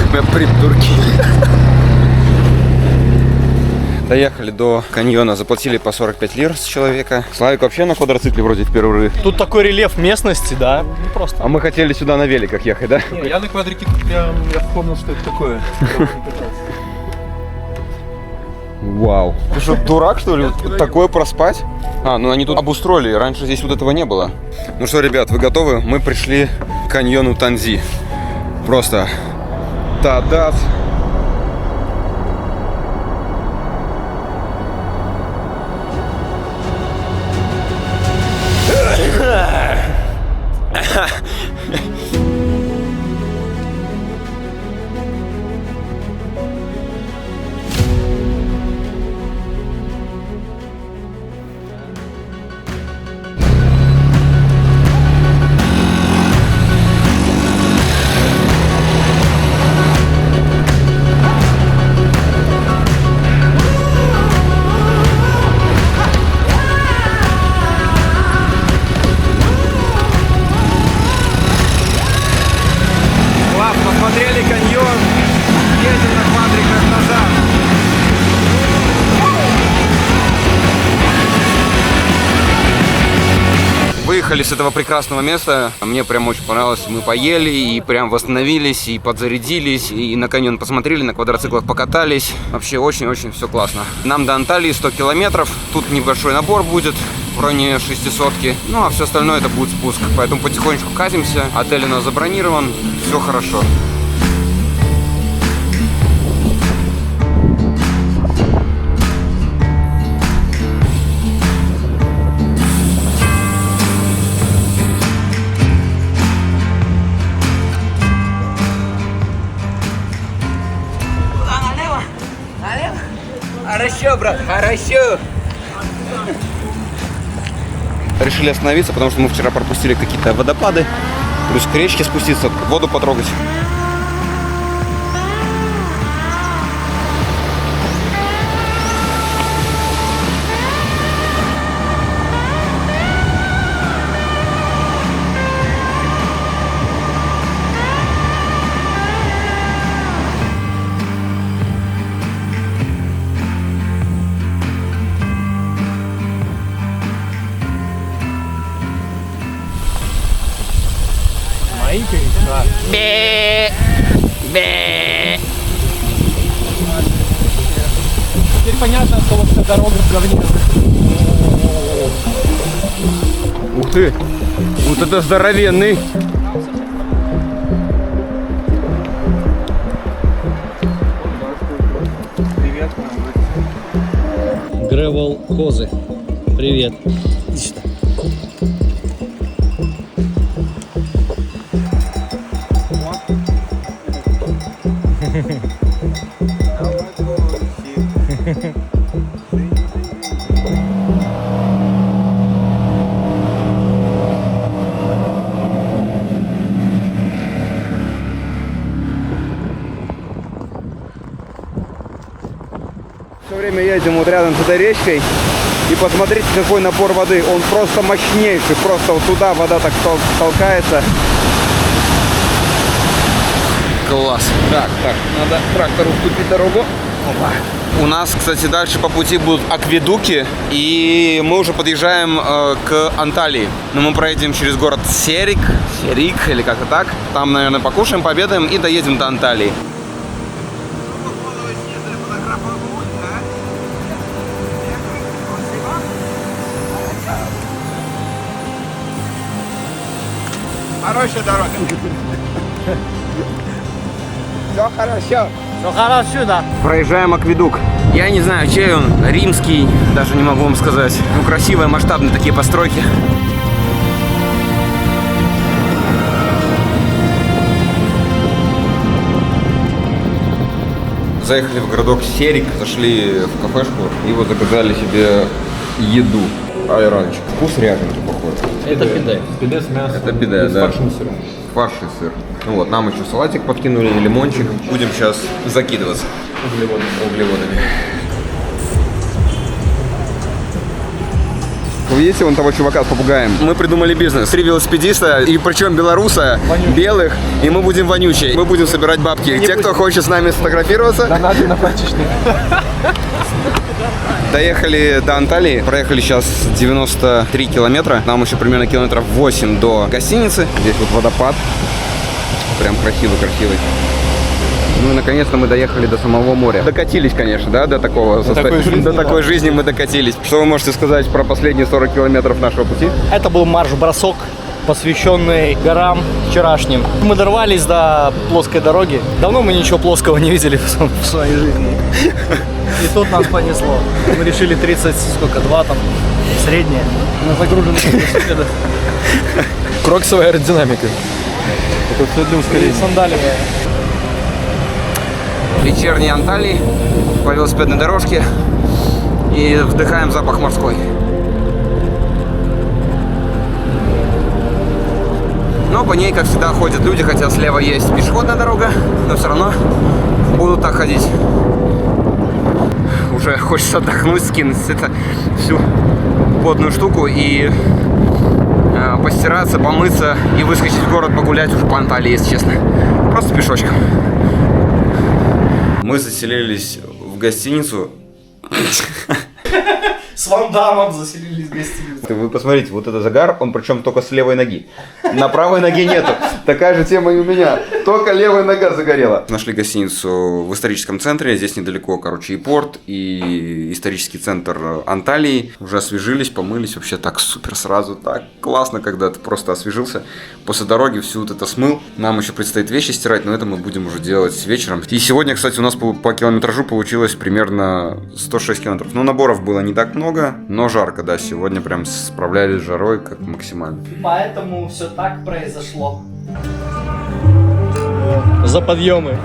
Мы придурки. Доехали до каньона, заплатили по 45 лир с человека. Славик вообще на квадроцикле вроде в первый раз. Тут такой рельеф местности, да? Не просто. А мы хотели сюда на великах ехать, да? Я на квадрике прям, я вспомнил, что это такое. Вау. Ты что, дурак, что ли? Вот такое проспать? А, ну они тут обустроили, раньше здесь вот этого не было. Ну что, ребят, вы готовы? Мы пришли к каньону Танзи. Просто та-дас. уехали с этого прекрасного места. Мне прям очень понравилось. Мы поели и прям восстановились, и подзарядились, и на каньон посмотрели, на квадроциклах покатались. Вообще очень-очень все классно. Нам до Анталии 100 километров. Тут небольшой набор будет в районе 600-ки. Ну, а все остальное это будет спуск. Поэтому потихонечку катимся. Отель у нас забронирован. Все хорошо. Хорошо, брат, хорошо. Решили остановиться, потому что мы вчера пропустили какие-то водопады. Плюс к речке спуститься, воду потрогать. Теперь понятно, что вот эта дорога в говне. Ух ты! Вот это здоровенный! Гревел козы. Привет. Иди сюда. Все время едем вот рядом с этой речкой. И посмотрите, какой напор воды. Он просто мощнейший. Просто вот туда вода так толкается. Класс. Так, надо трактору уступить дорогу. Опа. У нас, кстати, дальше по пути будут акведуки. И мы уже подъезжаем к Анталии. Но мы проедем через город Серик или как-то так. Там, наверное, покушаем, пообедаем и доедем до Анталии. Хорошая дорога. Все хорошо. Ну хорошо, да. Проезжаем акведук. Я не знаю, чей он, римский, даже не могу вам сказать. Ну, красивые, масштабные такие постройки. Заехали в городок Серик, зашли в кафешку и вот заказали себе еду. Айранчик. Вкус ряженки, походу. Это пиде. Пиде с мясом. Это пиде, с да. фаршем сыром. Фарш и сыр. Ну вот, нам еще салатик подкинули, лимончик. Будем сейчас закидываться углеводами. Вы видите вон того чувака с попугаем? Мы придумали бизнес. 3 велосипедиста, и причем белоруса, белых, и мы будем вонючие. Мы будем собирать бабки. Те, кто хочет с нами сфотографироваться. Донаты на пачечник. Доехали до Анталии, проехали сейчас 93 километра. Нам еще примерно километров 8 до гостиницы. Здесь вот водопад. Прям красивый-красивый. Ну и наконец-то мы доехали до самого моря. Докатились, конечно, да, до такого состояния. До такой жизни мы докатились. Что вы можете сказать про последние 40 километров нашего пути? Это был марш-бросок, посвященный горам вчерашним. Мы дорвались до плоской дороги. Давно мы ничего плоского не видели в своей жизни. И тут нас понесло. Мы решили 32 там, среднее. На загруженных велосипедах. Кроксовая аэродинамика. Это все для ускорения. Сандалевая. Вечерние Анталии по велосипедной дорожке. И вдыхаем запах морской. Но по ней, как всегда, ходят люди, хотя слева есть пешеходная дорога, но все равно будут так ходить. Уже хочется отдохнуть, скинуть это всю потную штуку и постираться, помыться и выскочить в город погулять уже по Анталии, если честно. Просто пешочком. Мы заселились в гостиницу. С Ван Дамом заселились в гостиницу. Вы посмотрите, вот это загар, он причем только с левой ноги. На правой ноге нету. Такая же тема и у меня. Только левая нога загорела. Нашли гостиницу в историческом центре. Здесь недалеко, короче, и порт, и исторический центр Анталии. Уже освежились, помылись. Вообще так супер сразу. Так классно, когда ты просто освежился. После дороги всю вот это смыл. Нам еще предстоит вещи стирать, но это мы будем уже делать вечером. И сегодня, кстати, у нас по километражу получилось примерно 106 километров. Ну, наборов было не так много, но жарко, да. Сегодня прям справлялись с жарой как максимально. Поэтому все так произошло. За подъемы.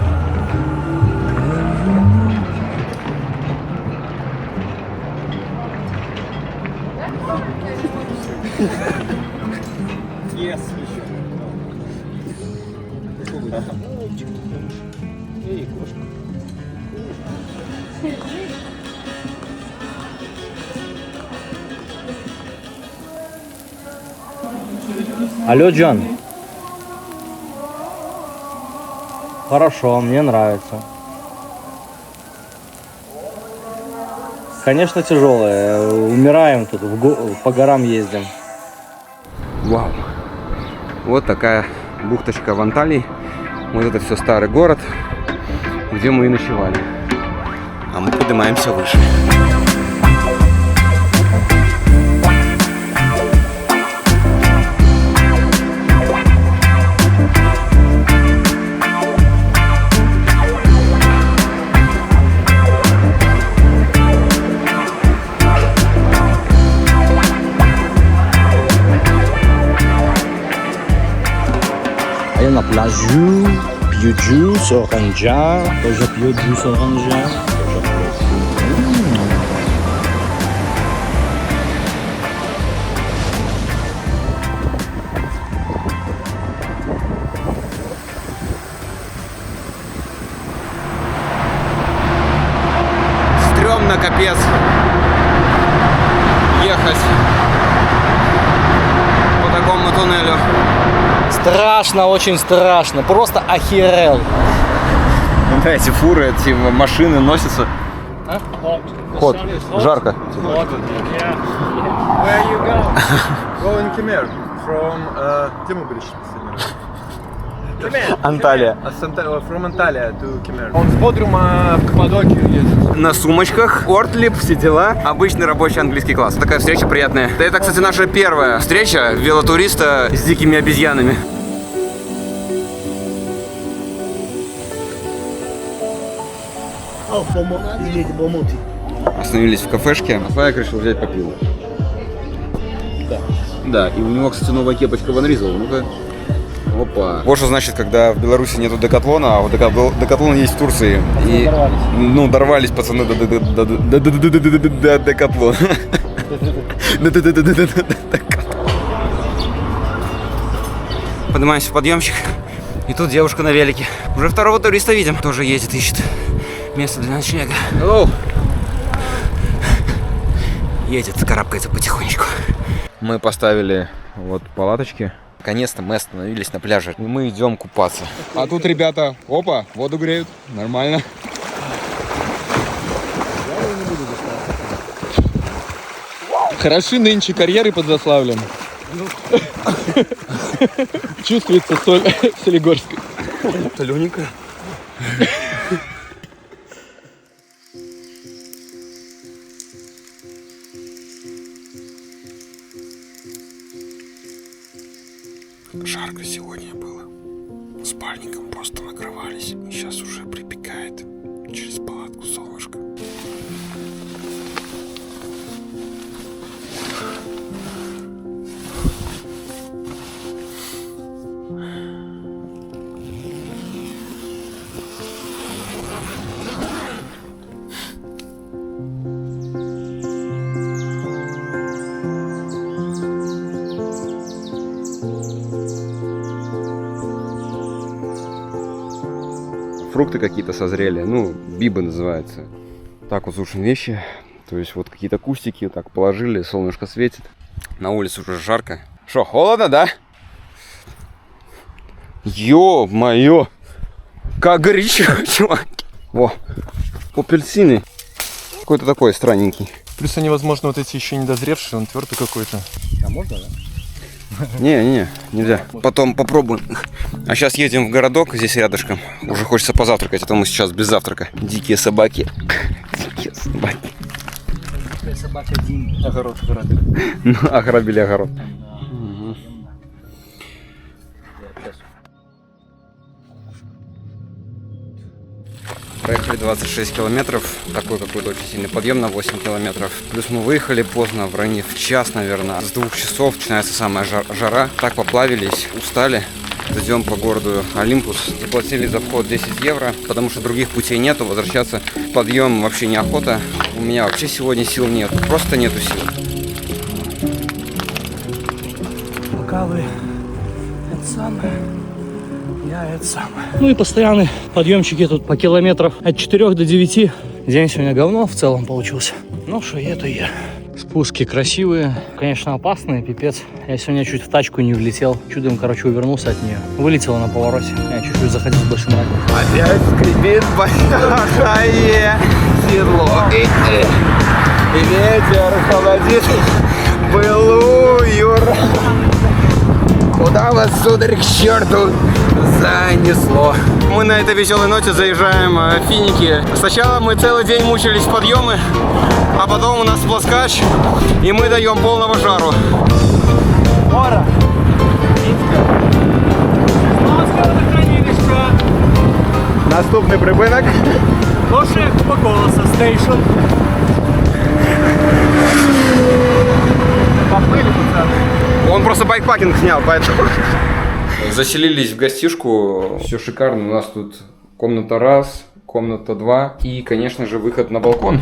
Алло, Джон. Хорошо, мне нравится. Конечно, тяжелое. Умираем тут, по горам ездим. Вау. Вот такая бухточка в Анталии. Вот это все старый город, где мы и ночевали. А мы поднимаемся выше. Я на пляжу, пью джус оранжа, тоже пью джус оранжа. Стрёмно, капец. Ехать по такому туннелю. Страшно, очень страшно, просто охерел. Да, эти фуры, эти машины носятся. Ход. Жарко. Where you go? Go in Kemer. From Тимубрич. Анталия. From Antalya to Kemer. Он с Бодрума в Каппадокию едет. На сумочках, ортлип, все дела. Обычный рабочий английский класс. Такая встреча приятная. Это, кстати, наша первая встреча велотуриста с дикими обезьянами. Остановились в кафешке. Фаек решил взять по пиву. Да, и у него, кстати, новая кепочка Ван Ризела. Ну-ка. Опа. Вот что значит, когда в Беларуси нету Декатлона, а вот Декатлон есть в Турции. И, ну, дорвались пацаны до Декатлона. Поднимаемся в подъемчик. И тут девушка на велике. Уже второго туриста видим. Тоже едет, ищет место для ночлега. Hello. Едет, карабкается потихонечку. Мы поставили вот палаточки. Наконец-то мы остановились на пляже. И мы идем купаться. А тут ребята, опа, воду греют. Нормально. Хороши нынче карьеры под Заславлем. Чувствуется соль солигорская. Солененькая. Жарко сегодня было. Спальником просто накрывались. И сейчас уже припекает через палатку солнышко. Фрукты какие-то созрели, ну, биба называется. Так вот сушим вещи, то есть вот какие-то кустики так положили, солнышко светит. На улице уже жарко. Что, холодно, да? Ё-моё! Как горячо, чувак! Во, апельсины. Какой-то такой странненький. Плюс они, возможно, вот эти еще не дозревшие, он твердый какой-то. А можно, да? Не, нельзя. Потом попробуем. А сейчас едем в городок, здесь рядышком. Уже хочется позавтракать, а то мы сейчас без завтрака. Дикие собаки. Дикие собаки. Собака Дин. Огород ограбили. Ну, ограбили огород. Проехали 26 километров, такой какой-то очень сильный подъем на 8 километров. Плюс мы выехали поздно, в районе в час, наверное. С 2 часов начинается самая жара. Так поплавились, устали. Идем по городу Олимпус. Заплатили за вход 10 евро, потому что других путей нету. Возвращаться в подъем вообще неохота. У меня вообще сегодня сил нет, просто нету сил. Пока вы это самое, я это самое. Ну и постоянные подъемчики тут по километров от 4 до 9. День сегодня говно в целом получился. Ну что, это я. Спуски красивые, конечно опасные, пипец. Я сегодня чуть в тачку не влетел. Чудом, короче, увернулся от нее. Вылетела на повороте. Я чуть-чуть заходил с большим радиусом. Опять скрипит большое седло. И ветер холодит былую. Куда вас, сударь, к черту занесло? Мы на этой веселой ноте заезжаем в Финики. Сначала мы целый день мучились в подъемы, а потом у нас плоскач, и мы даем полного жару. Ора! Наступний припинок. Лошадь Кока-Кола стейшн. Поплыли, пацаны. Он просто байкпакинг снял, поэтому... Заселились в гостишку. Все шикарно. У нас тут комната 1, комната 2 и, конечно же, выход на балкон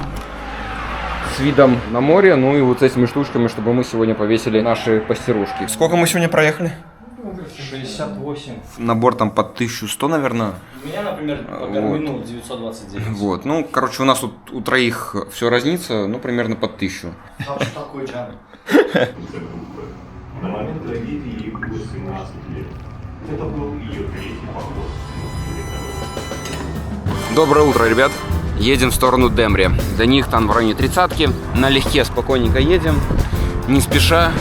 с видом на море. Ну и вот с этими штучками, чтобы мы сегодня повесили наши постирушки. Сколько мы сегодня проехали? 68. Набор там под 1100, наверное. У меня, например, по Гармину 929. Вот. Ну, короче, у нас тут у троих все разнится, ну, примерно под 1000. Что такое Джан? На момент трагедии ей было 17 лет. Это был ее третий поход. Доброе утро, ребят. Едем в сторону Демре. До них там в районе 30-ки. Налегке, спокойненько едем. Не спеша.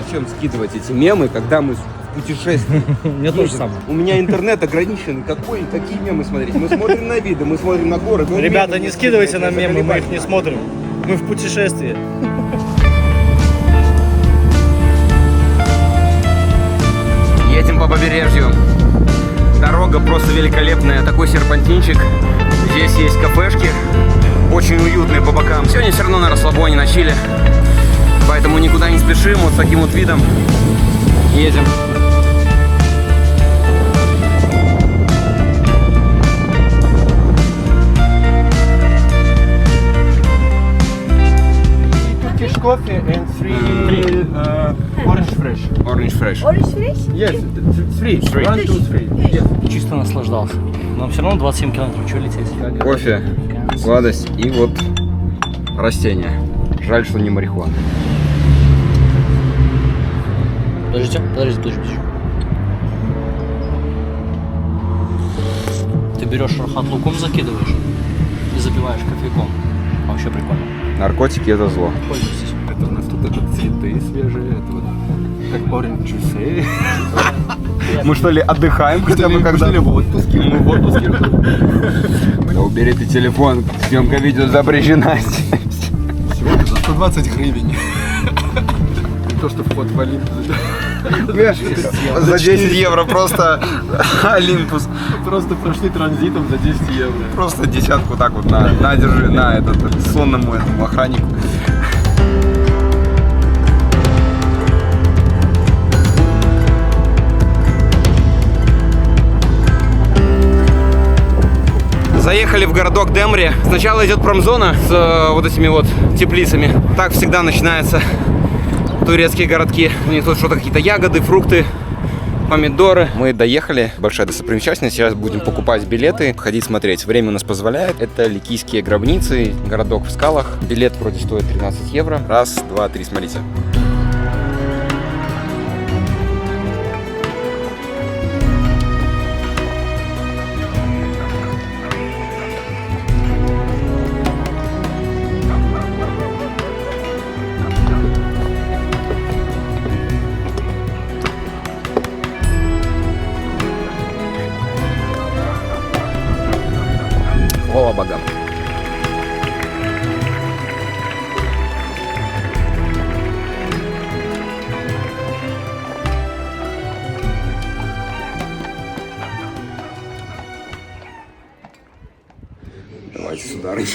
Зачем скидывать эти мемы, когда мы в путешествии? Мне тоже самое. У меня интернет ограничен. Какие мемы смотреть? Мы смотрим на виды, мы смотрим на горы. Ребята, не скидывайте нам мемы, мы их не смотрим. Мы в путешествии. Едем по побережью. Дорога просто великолепная. Такой серпантинчик. Здесь есть кафешки. Очень уютные по бокам. Сегодня все равно на расслабоне, на чиле. Поэтому никуда не спешим. Вот с таким вот видом едем. Turkish coffee and free orange fresh. Orange fresh. Yes, three. 1, 2, 3. Yes. Чисто наслаждался. Но все равно 27 километров, что лететь? Кофе, сладость и вот растения. Жаль, что не марихуана. Подождите. Ты берешь рахат луком, закидываешь и запиваешь кофейком. Вообще прикольно. Наркотики — это зло. Пользуйтесь. Это у нас тут цветы свежие, это вот как orange juice. Мы что ли отдыхаем хотя бы когда? Мы в отпуске. Да убери ты телефон, съемка видео запрещена. Сегодня за 120 гривен. То, что вход в Олимпус. За 10 евро просто Олимпус. Просто прошли транзитом за 10 евро. Просто десятку так вот на держи, на этот сонному этому охраннику. Заехали в городок Демре. Сначала идет промзона с вот этими вот теплицами. Так всегда начинается турецкие городки. У них тут что-то какие-то ягоды, фрукты. помидоры. Мы доехали. Большая достопримечательность. Сейчас будем покупать билеты, ходить смотреть. Время у нас позволяет. Это Ликийские гробницы, городок в скалах. Билет вроде стоит 13 евро. Раз, два, три, смотрите. Хвала богам. Давайте, сударыня.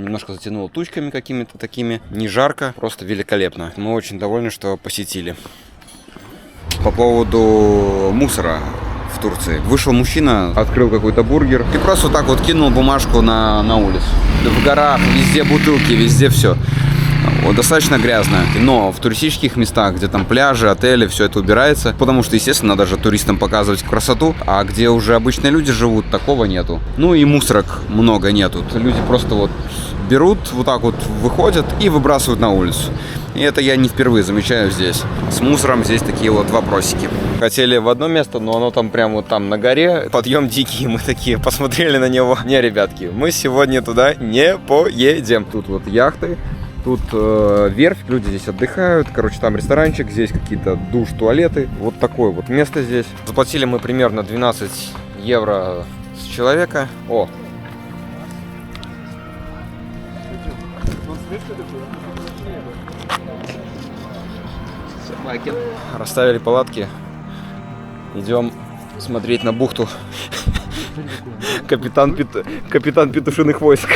Немножко затянуло тучками какими-то такими. Не жарко, просто великолепно. Мы очень довольны, что посетили. По поводу мусора в Турции. Вышел мужчина, открыл какой-то бургер и просто вот так вот кинул бумажку на улицу. В горах, везде бутылки, везде все. Вот, достаточно грязно. Но в туристических местах, где там пляжи, отели, все это убирается. Потому что, естественно, надо же туристам показывать красоту. А где уже обычные люди живут, такого нету. Ну и мусорок много нету. Люди просто вот берут, вот так вот выходят и выбрасывают на улицу. И это я не впервые замечаю здесь. С мусором здесь такие вот вопросики. Хотели в одно место, но оно там прямо вот там на горе. Подъем дикий, мы такие посмотрели на него. Не, ребятки, мы сегодня туда не поедем. Тут вот яхты, тут верфь, люди здесь отдыхают. Короче, там ресторанчик, здесь какие-то душ, туалеты. Вот такое вот место здесь. Заплатили мы примерно 12 евро с человека. О! Расставили палатки. Идем смотреть на бухту. Капитан петушиных войск.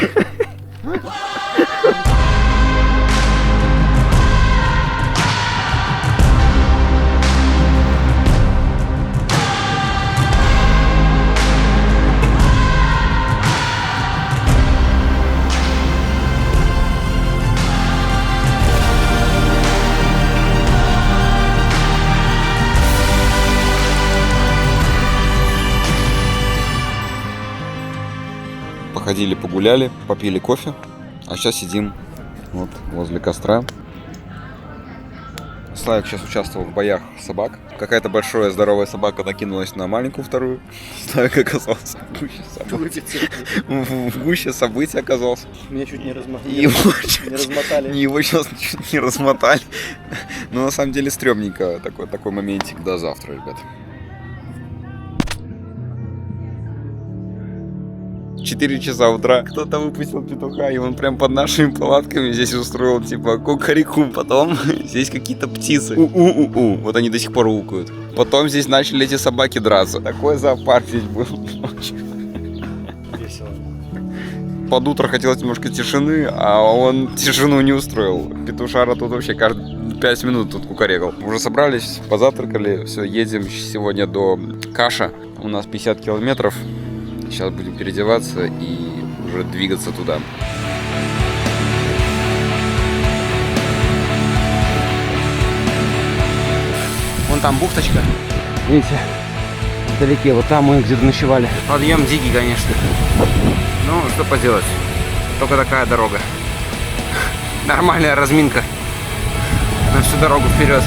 Походили, погуляли, попили кофе, а сейчас сидим вот возле костра. Славик сейчас участвовал в боях собак. Какая-то большая здоровая собака накинулась на маленькую вторую. Славик оказался в гуще событий оказался. Меня чуть не размотали. Его сейчас чуть не размотали. Но на самом деле стрёмненько такой моментик. До завтра, ребят. 4 часа утра кто-то выпустил петуха, и он прям под нашими палатками здесь устроил типа кукареку. Потом здесь какие-то птицы. У-у-у-у. Вот они до сих пор укают. Потом здесь начали эти собаки драться. Такой зоопарк здесь был. Весело. Под утро хотелось немножко тишины, а он тишину не устроил. Петушара тут вообще каждые 5 минут тут кукарекал. Уже собрались, позавтракали, все, едем сегодня до Каша. У нас 50 километров. Сейчас будем переодеваться и уже двигаться туда. Вон там бухточка. Видите, вдалеке, вот там мы где-то ночевали. Подъем дикий, конечно. Ну, что поделать. Только такая дорога. Нормальная разминка. На всю дорогу вперед.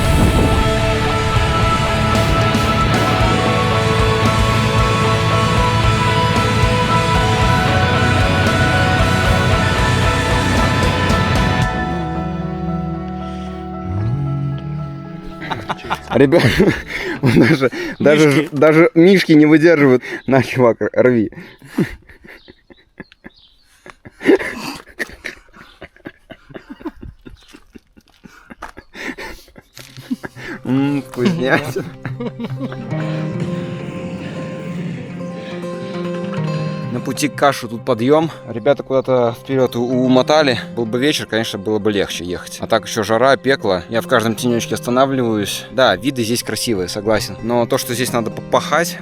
Ребят, даже мишки не выдерживают. На, чувак, рви. Вкуснятина. На пути к Кашу тут подъем. Ребята куда-то вперед умотали. Был бы вечер, конечно, было бы легче ехать. А так еще жара, пекло. Я в каждом тенечке останавливаюсь. Да, виды здесь красивые, согласен. Но то, что здесь надо пахать,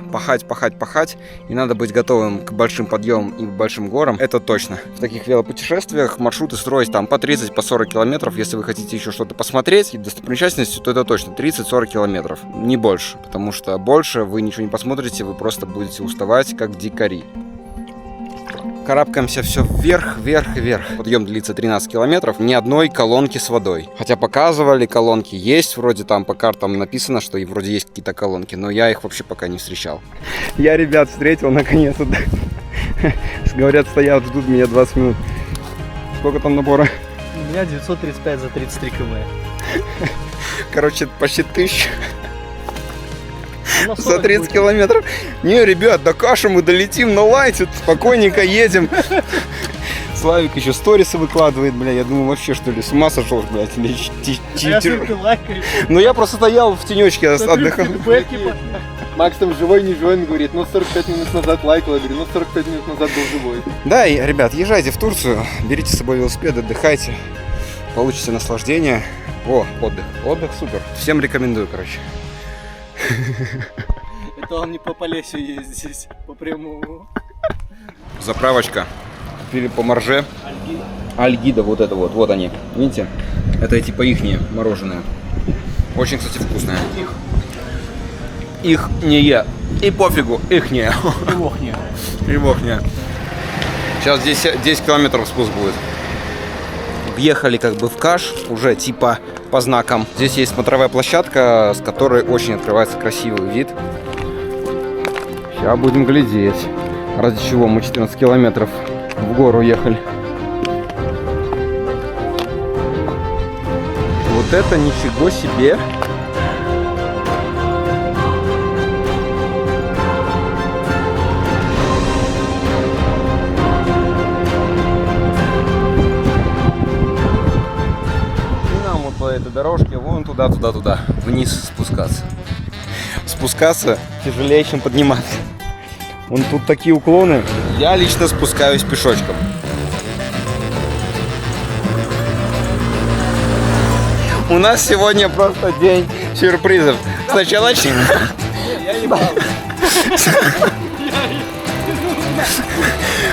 и надо быть готовым к большим подъемам и большим горам, это точно. В таких велопутешествиях маршруты строить там по 30, по 40 километров. Если вы хотите еще что-то посмотреть и достопримечательности, то это точно 30-40 километров. Не больше, потому что больше вы ничего не посмотрите, вы просто будете уставать, как дикари. Карабкаемся все вверх, вверх и вверх. Подъем длится 13 километров, ни одной колонки с водой. Хотя показывали, колонки есть, вроде там по картам написано, что и вроде есть какие-то колонки, но я их вообще пока не встречал. Я ребят встретил наконец-то. Говорят, стоят, ждут меня 20 минут. Сколько там набора? У меня 935 за 33 км. Короче, почти 1000. За 30 километров. Не, ребят, до Каши мы долетим на лайте, спокойненько едем. Славик еще сторисы выкладывает, бля, я думаю, вообще, что ли, с ума сошел, блядь, или Ну, я просто стоял в тенечке, отдыхал. Макс там живой, не живой, он говорит, ну 45 минут назад лайкал, я говорю, ну 45 минут назад был живой. Да, и, ребят, езжайте в Турцию, берите с собой велосипед, отдыхайте, получите наслаждение. О, отдых, отдых супер. Всем рекомендую, короче. Это он не по Полесью ездит здесь, по прямому. Заправочка. Купили по марже. Альгида, вот это вот они. Видите? Это типа ихние мороженое. Очень, кстати, вкусное. Их не я. И пофигу, ихние. Ивохние. Сейчас 10 километров спуск будет. Въехали как бы в Каш, уже типа по знакам. Здесь есть смотровая площадка, с которой очень открывается красивый вид. Сейчас будем глядеть, ради чего мы 14 километров в гору ехали. Вот это ничего себе! По этой дорожке вон туда, вниз спускаться. Спускаться тяжелее, чем подниматься. Вон тут такие уклоны. Я лично спускаюсь пешочком. У нас сегодня просто день сюрпризов. Сначала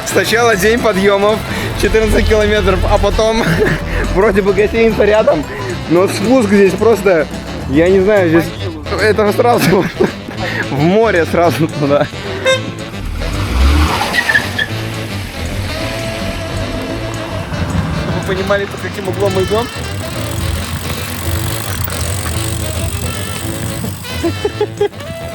Сначала день подъемов 14 километров, а потом вроде бы гостиница рядом, но спуск здесь просто, я не знаю, здесь это сразу в море сразу туда. Вы понимали, под каким углом мы идем?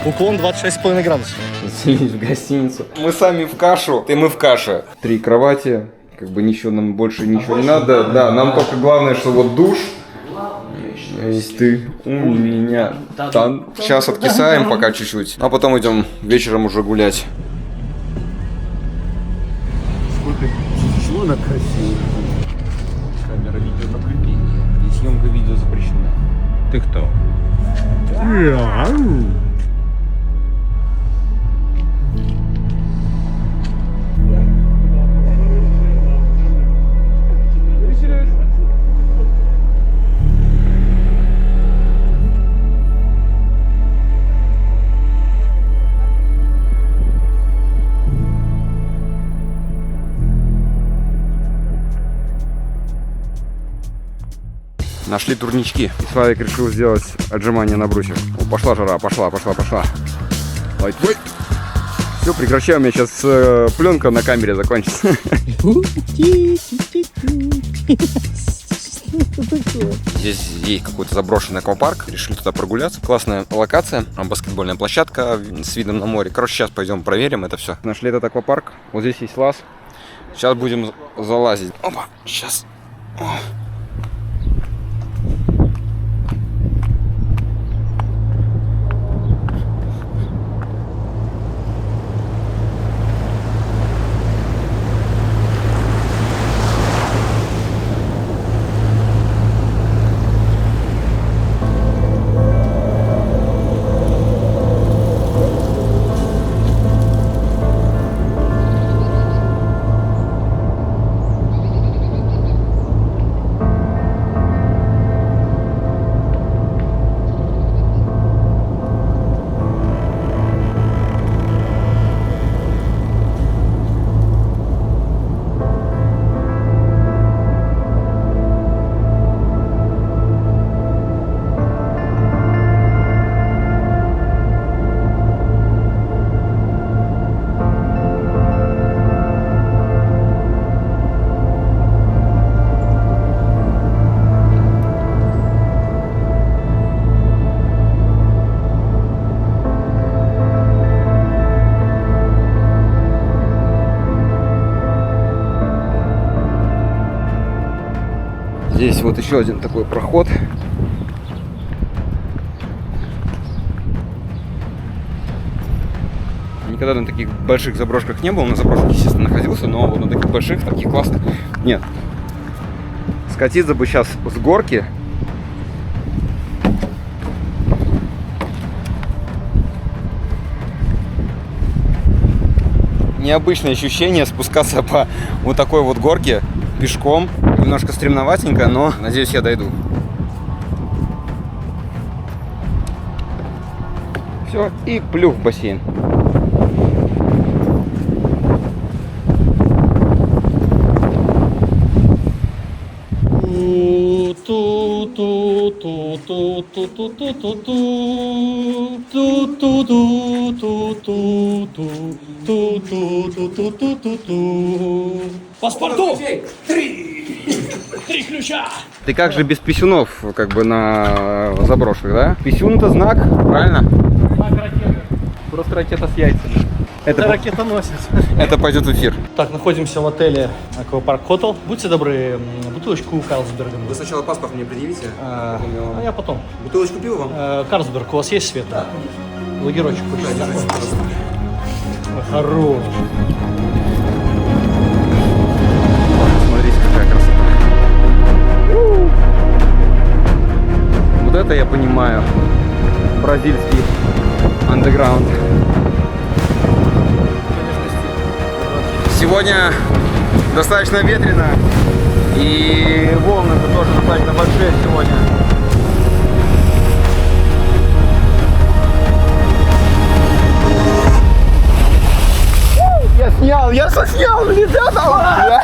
Уклон 26,5 градусов. Заселились в гостиницу. Мы сами в Кашу, и мы в Каше. 3 кровати, как бы ничего нам больше ничего не надо. Да, нам только главное, что вот душ. Есть ты у меня. Там. Сейчас откисаем пока чуть-чуть, а потом идем вечером уже гулять. Сколько члена красивый. Камера видеонаблюдения. И съемка видео запрещена. Ты кто? Нашли турнички. Славик решил сделать отжимания на брусьях. О, пошла жара, пошла. Лайтвейт. Все, прекращаем. У меня сейчас пленка на камере закончится. Здесь есть какой-то заброшенный аквапарк. Решили туда прогуляться. Классная локация. Баскетбольная площадка с видом на море. Короче, сейчас пойдем проверим это все. Нашли этот аквапарк. Вот здесь есть лаз. Сейчас будем залазить. Опа, сейчас. Здесь вот еще один такой проход. Никогда на таких больших заброшках не был. На заброшках, естественно, находился, но вот на таких больших, таких классных нет. Скатиться бы сейчас с горки. Необычное ощущение спускаться по вот такой вот горке пешком. Немножко стремноватенько, но надеюсь, я дойду. Все, и плюх в бассейн. Паспорту! Три ключа! Ты как же без писюнов, как бы на заброшках, да? Писюн это знак, правильно? Знак ракеты. Просто ракета с яйцами. Это ракетоносец. Это пойдет в эфир. Так, находимся в отеле Аквапарк Хотел. Будьте добры, бутылочку Карлсберга. Вы сначала паспорт мне предъявите. А я потом. Бутылочку пива вам? Карлсберг, у вас есть свет? Да. Лагерочек хочется. Хорош. Смотрите, какая красота. Вот это я понимаю. Бразильский андеграунд. Сегодня достаточно ветрено, и волны тоже достаточно большие сегодня. Я снял, ребята!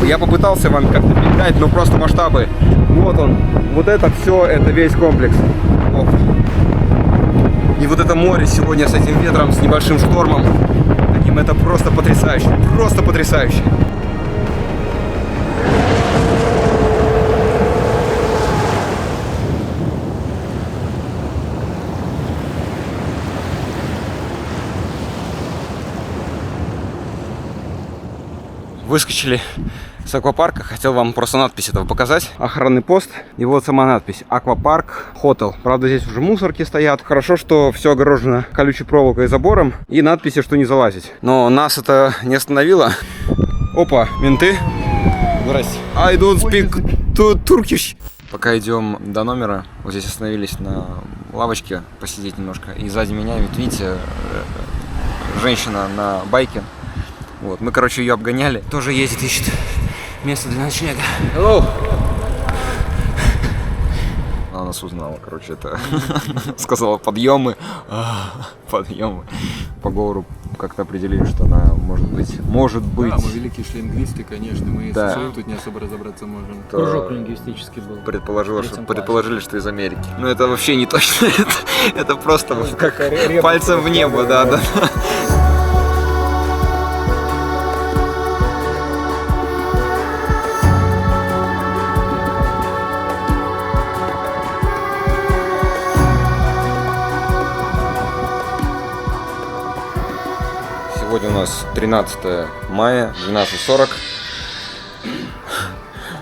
Я попытался вам как-то передать, но просто масштабы. Вот он, вот это все, это весь комплекс. Оп. И вот это море сегодня с этим ветром, с небольшим штормом. Это просто потрясающе, просто потрясающе. Выскочили с аквапарка, хотел вам просто надпись этого показать. Охранный пост, и вот сама надпись: Аквапарк Хотел. Правда, здесь уже мусорки стоят. Хорошо, что все огорожено колючей проволокой и забором, и надписи, что не залазить. Но нас это не остановило. Опа, менты. Здрасте. I don't speak Turkish. Пока идем до номера, вот здесь остановились на лавочке посидеть немножко. И сзади меня, видите, женщина на байке. Вот, мы, короче, ее обгоняли. Тоже ездит, ищет место для ночлега. Hello! Она нас узнала, короче, это сказала подъемы. Подъемы. По говору как-то определили, что она может быть. Да, мы великие лингвисты, конечно, мы да. Со своим тут не особо разобраться можем. Кружок лингвистический был. Предположили, что из Америки. Но это вообще не точно. Это просто как пальцем в небо, да. Сегодня у нас 13 мая, 12:40.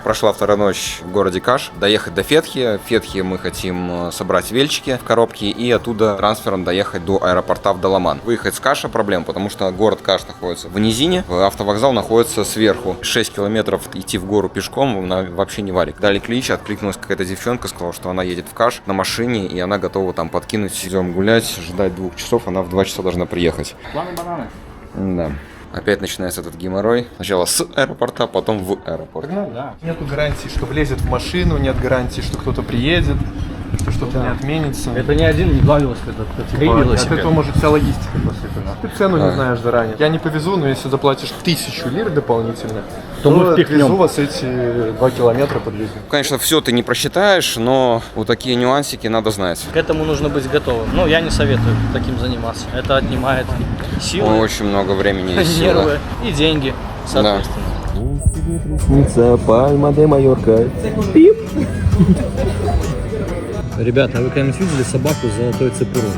Прошла вторая ночь в городе Каш. Доехать до Фетхи. В Фетхе мы хотим собрать вельчики в коробке и оттуда трансфером доехать до аэропорта в Даламан. Выехать с Каша проблем, потому что город Каш находится в низине, автовокзал находится сверху. 6 километров идти в гору пешком вообще не варик. Дали клич, откликнулась какая-то девчонка, сказала, что она едет в Каш на машине и она готова там подкинуть. Идем гулять, ждать 2 часов, она в 2 часа должна приехать. Планы бананы. Да. Опять начинается этот геморрой. Сначала с аэропорта, потом в аэропорт. Да. Нету гарантии, что влезет в машину, нет гарантии, что кто-то приедет, что что-то не отменится. Это не один, не два велосипеда, это 3 велосипеда. От этого может вся логистика посыпана. Ты цену не знаешь заранее. Я не повезу, но если заплатишь 1000 лир дополнительно, то мы впихнем. Отвезу вас эти 2 километра подвезу. Конечно, все ты не просчитаешь, но вот такие нюансики надо знать. К этому нужно быть готовым. Ну, я не советую таким заниматься. Это отнимает силы, Очень много времени и силы. нервы и деньги, соответственно. Ницца, Пальма де Майорка. Ребята, а вы когда-нибудь видели собаку с золотой цепурой?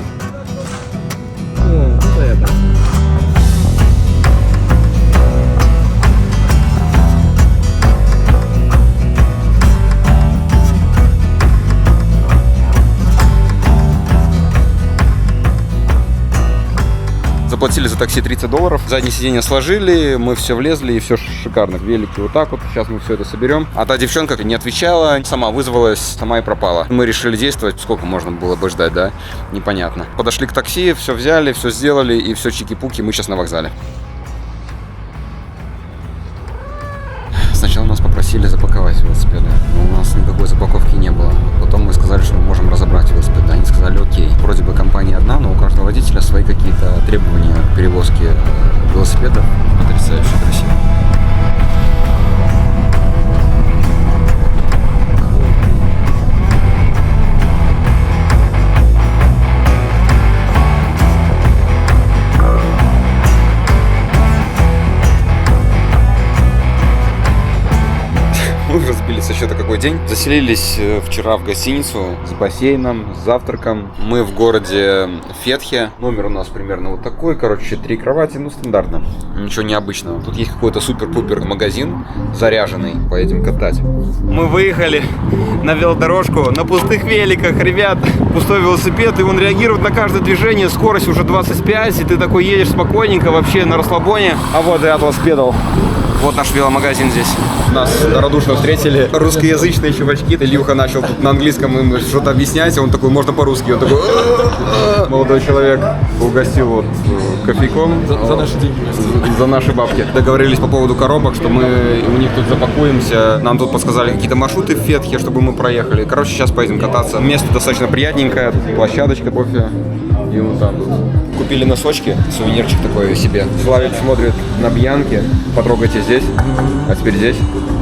заплатили за такси $30. Заднее сиденье сложили, мы все влезли, и все шикарно. Велики вот так вот. Сейчас мы все это соберем. А та девчонка не отвечала, сама вызвалась, сама и пропала. Мы решили действовать, сколько можно было бы ждать, да? Непонятно. Подошли к такси, все взяли, все сделали, и все чики-пуки, мы сейчас на вокзале. Сначала нас попросили запаковать велосипеды, но у нас никакой запаковки не было. Потом мы сказали, что мы можем разобрать велосипеды. Они сказали, окей. Вроде бы компания одна, но у каждого водителя свои какие-то требования к перевозке велосипедов. Потрясающе красиво. Мы разбили со счета какой день. Заселились вчера в гостиницу с бассейном, с завтраком. Мы в городе Фетхе. Номер у нас примерно вот такой. Короче, 3 кровати, ну стандартно. Ничего необычного. Тут есть какой-то супер-пупер магазин заряженный. Поедем катать. Мы выехали на велодорожку на пустых великах, ребят. Пустой велосипед, и он реагирует на каждое движение. Скорость уже 25, и ты такой едешь спокойненько, вообще на расслабоне. А вот и Atlas Pedal. Вот наш веломагазин здесь. Нас радушно встретили русскоязычные чувачки. Илюха начал тут на английском им что-то объяснять, и он такой, можно по-русски. Он такой, молодой человек угостил вот кофейком. За наши деньги. За наши бабки. Договорились по поводу коробок, что мы у них тут запакуемся. Нам тут подсказали какие-то маршруты в Фетхе, чтобы мы проехали. Короче, сейчас поедем кататься. Место достаточно приятненькое. Площадочка, кофе. И вот там тут. Купили носочки, сувенирчик такой себе. Славик смотрит на Бьянки. Потрогайте здесь, а теперь здесь.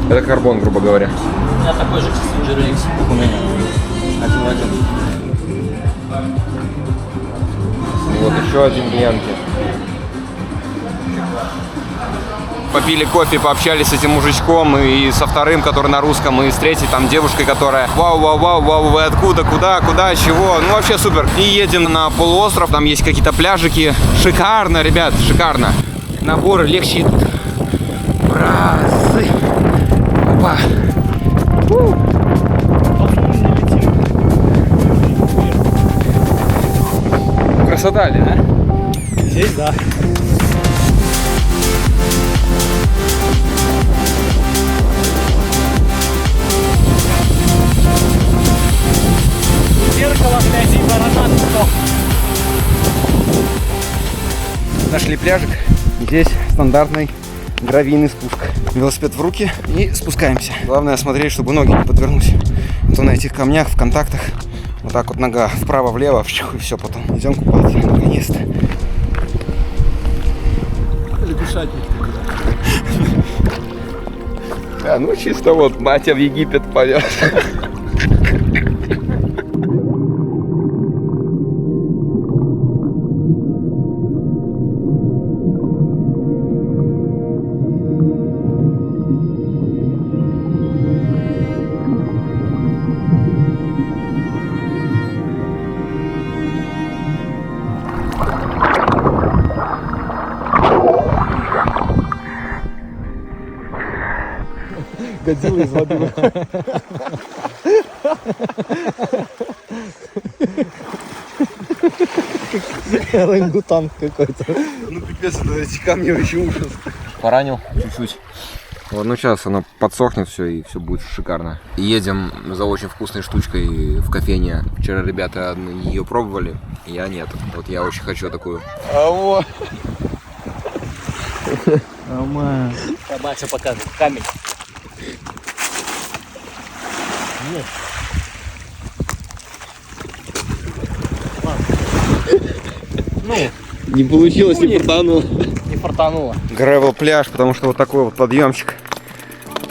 Это карбон, грубо говоря. У меня такой же, кстати, GRX. У меня. Один в один. Вот еще один Бьянки. Попили кофе, пообщались с этим мужичком и со вторым, который на русском, и с третьей там девушкой, которая вау, вы откуда, куда, чего. Ну вообще супер. И едем на полуостров, там есть какие-то пляжики. Шикарно, ребят, шикарно. Наборы легче идут. Бразы. Опа. Красота ли, да? Здесь, да. Зеркало, гляди, баранат. Нашли пляжик. Здесь стандартный гравийный спуск. Велосипед в руки и спускаемся. Главное смотреть, чтобы ноги не подвернуть. А то на этих камнях, в контактах, вот так вот нога вправо-влево, и все потом. Идем купаться, наконец-то. Лягушатник. Да, ну чисто вот батя в Египет повез. Годзилла из воды. Орангутанг какой-то. Ну пипец, эти камни вообще ужас. Поранил чуть-чуть. Вот, ну сейчас оно подсохнет все и все будет шикарно. Едем за очень вкусной штучкой в кофейне. Вчера ребята ее пробовали, я нет. Вот я очень хочу такую. Батя покажет. Камень. Не получилось, не фартануло. Не фартануло. Грэвел пляж, потому что вот такой вот подъемчик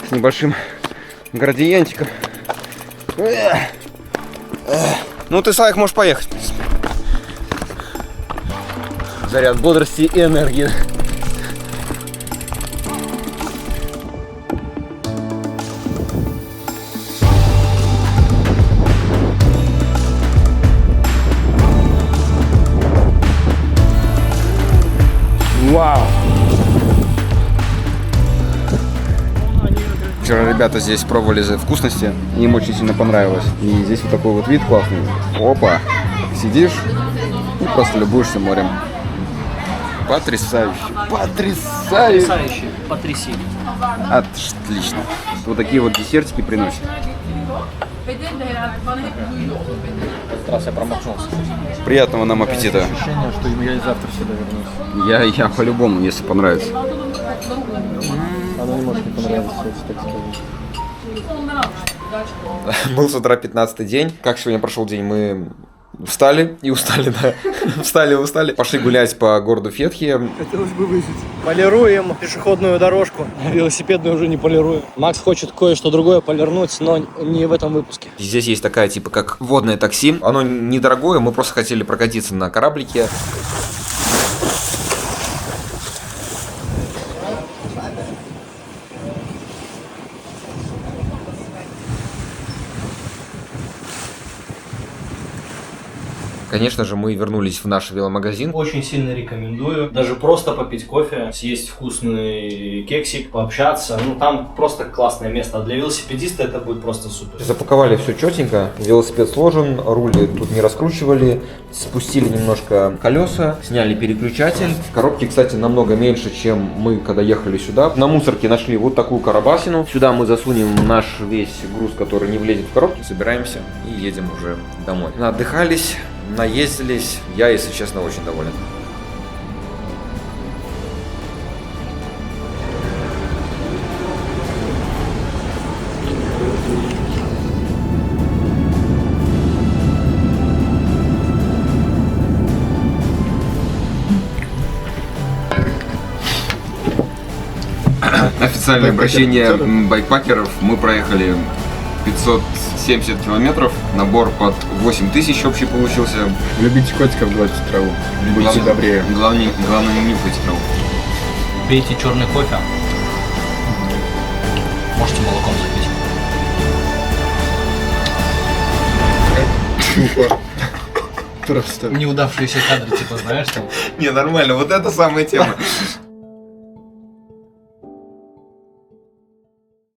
с небольшим градиентиком. Ну ты, Славик, можешь поехать. Заряд бодрости и энергии. Вау! Вчера ребята здесь пробовали за вкусности, им очень сильно понравилось. И здесь вот такой вот вид классный. Опа! Сидишь и просто любуешься морем. Потрясающе. Потрясающе. Потрясающе. Потряси. Отлично. Вот такие вот десертики приносят. Раз я промахнулся. Приятного нам аппетита. Ощущение, что я и завтра сюда вернусь. Я по-любому, если понравится. Оно не может не понравиться, если так сказать. Был с утра 15-й день. Как сегодня прошел день? Мы встали и устали, да. Встали и устали. Пошли гулять по городу Фетхи. Хотелось бы выжить. Полируем пешеходную дорожку. Велосипедную уже не полируем. Макс хочет кое-что другое полирнуть, но не в этом выпуске. Здесь есть такая, типа, как водное такси. Оно недорогое, мы просто хотели прокатиться на кораблике. Конечно же, мы вернулись в наш веломагазин. Очень сильно рекомендую. Даже просто попить кофе, съесть вкусный кексик, пообщаться. Ну, там просто классное место. А для велосипедиста это будет просто супер. Запаковали все четенько. Велосипед сложен, рули тут не раскручивали. Спустили немножко колеса, сняли переключатель. Коробки, кстати, намного меньше, чем мы, когда ехали сюда. На мусорке нашли вот такую карабасину. Сюда мы засунем наш весь груз, который не влезет в коробки. Собираемся и едем уже домой. Отдыхались, наездились. Я, если честно, очень доволен. Официальное обращение байкпакеров. Мы проехали 570 километров. Набор под 8000 общий получился. Любите котиков, гладьте траву. Будьте добрее. Главное не нюхайте траву. Пейте черный кофе. Можете молоком запить. Просто. Неудавшиеся кадры, типа, знаешь, там. Не, нормально, вот это самая тема.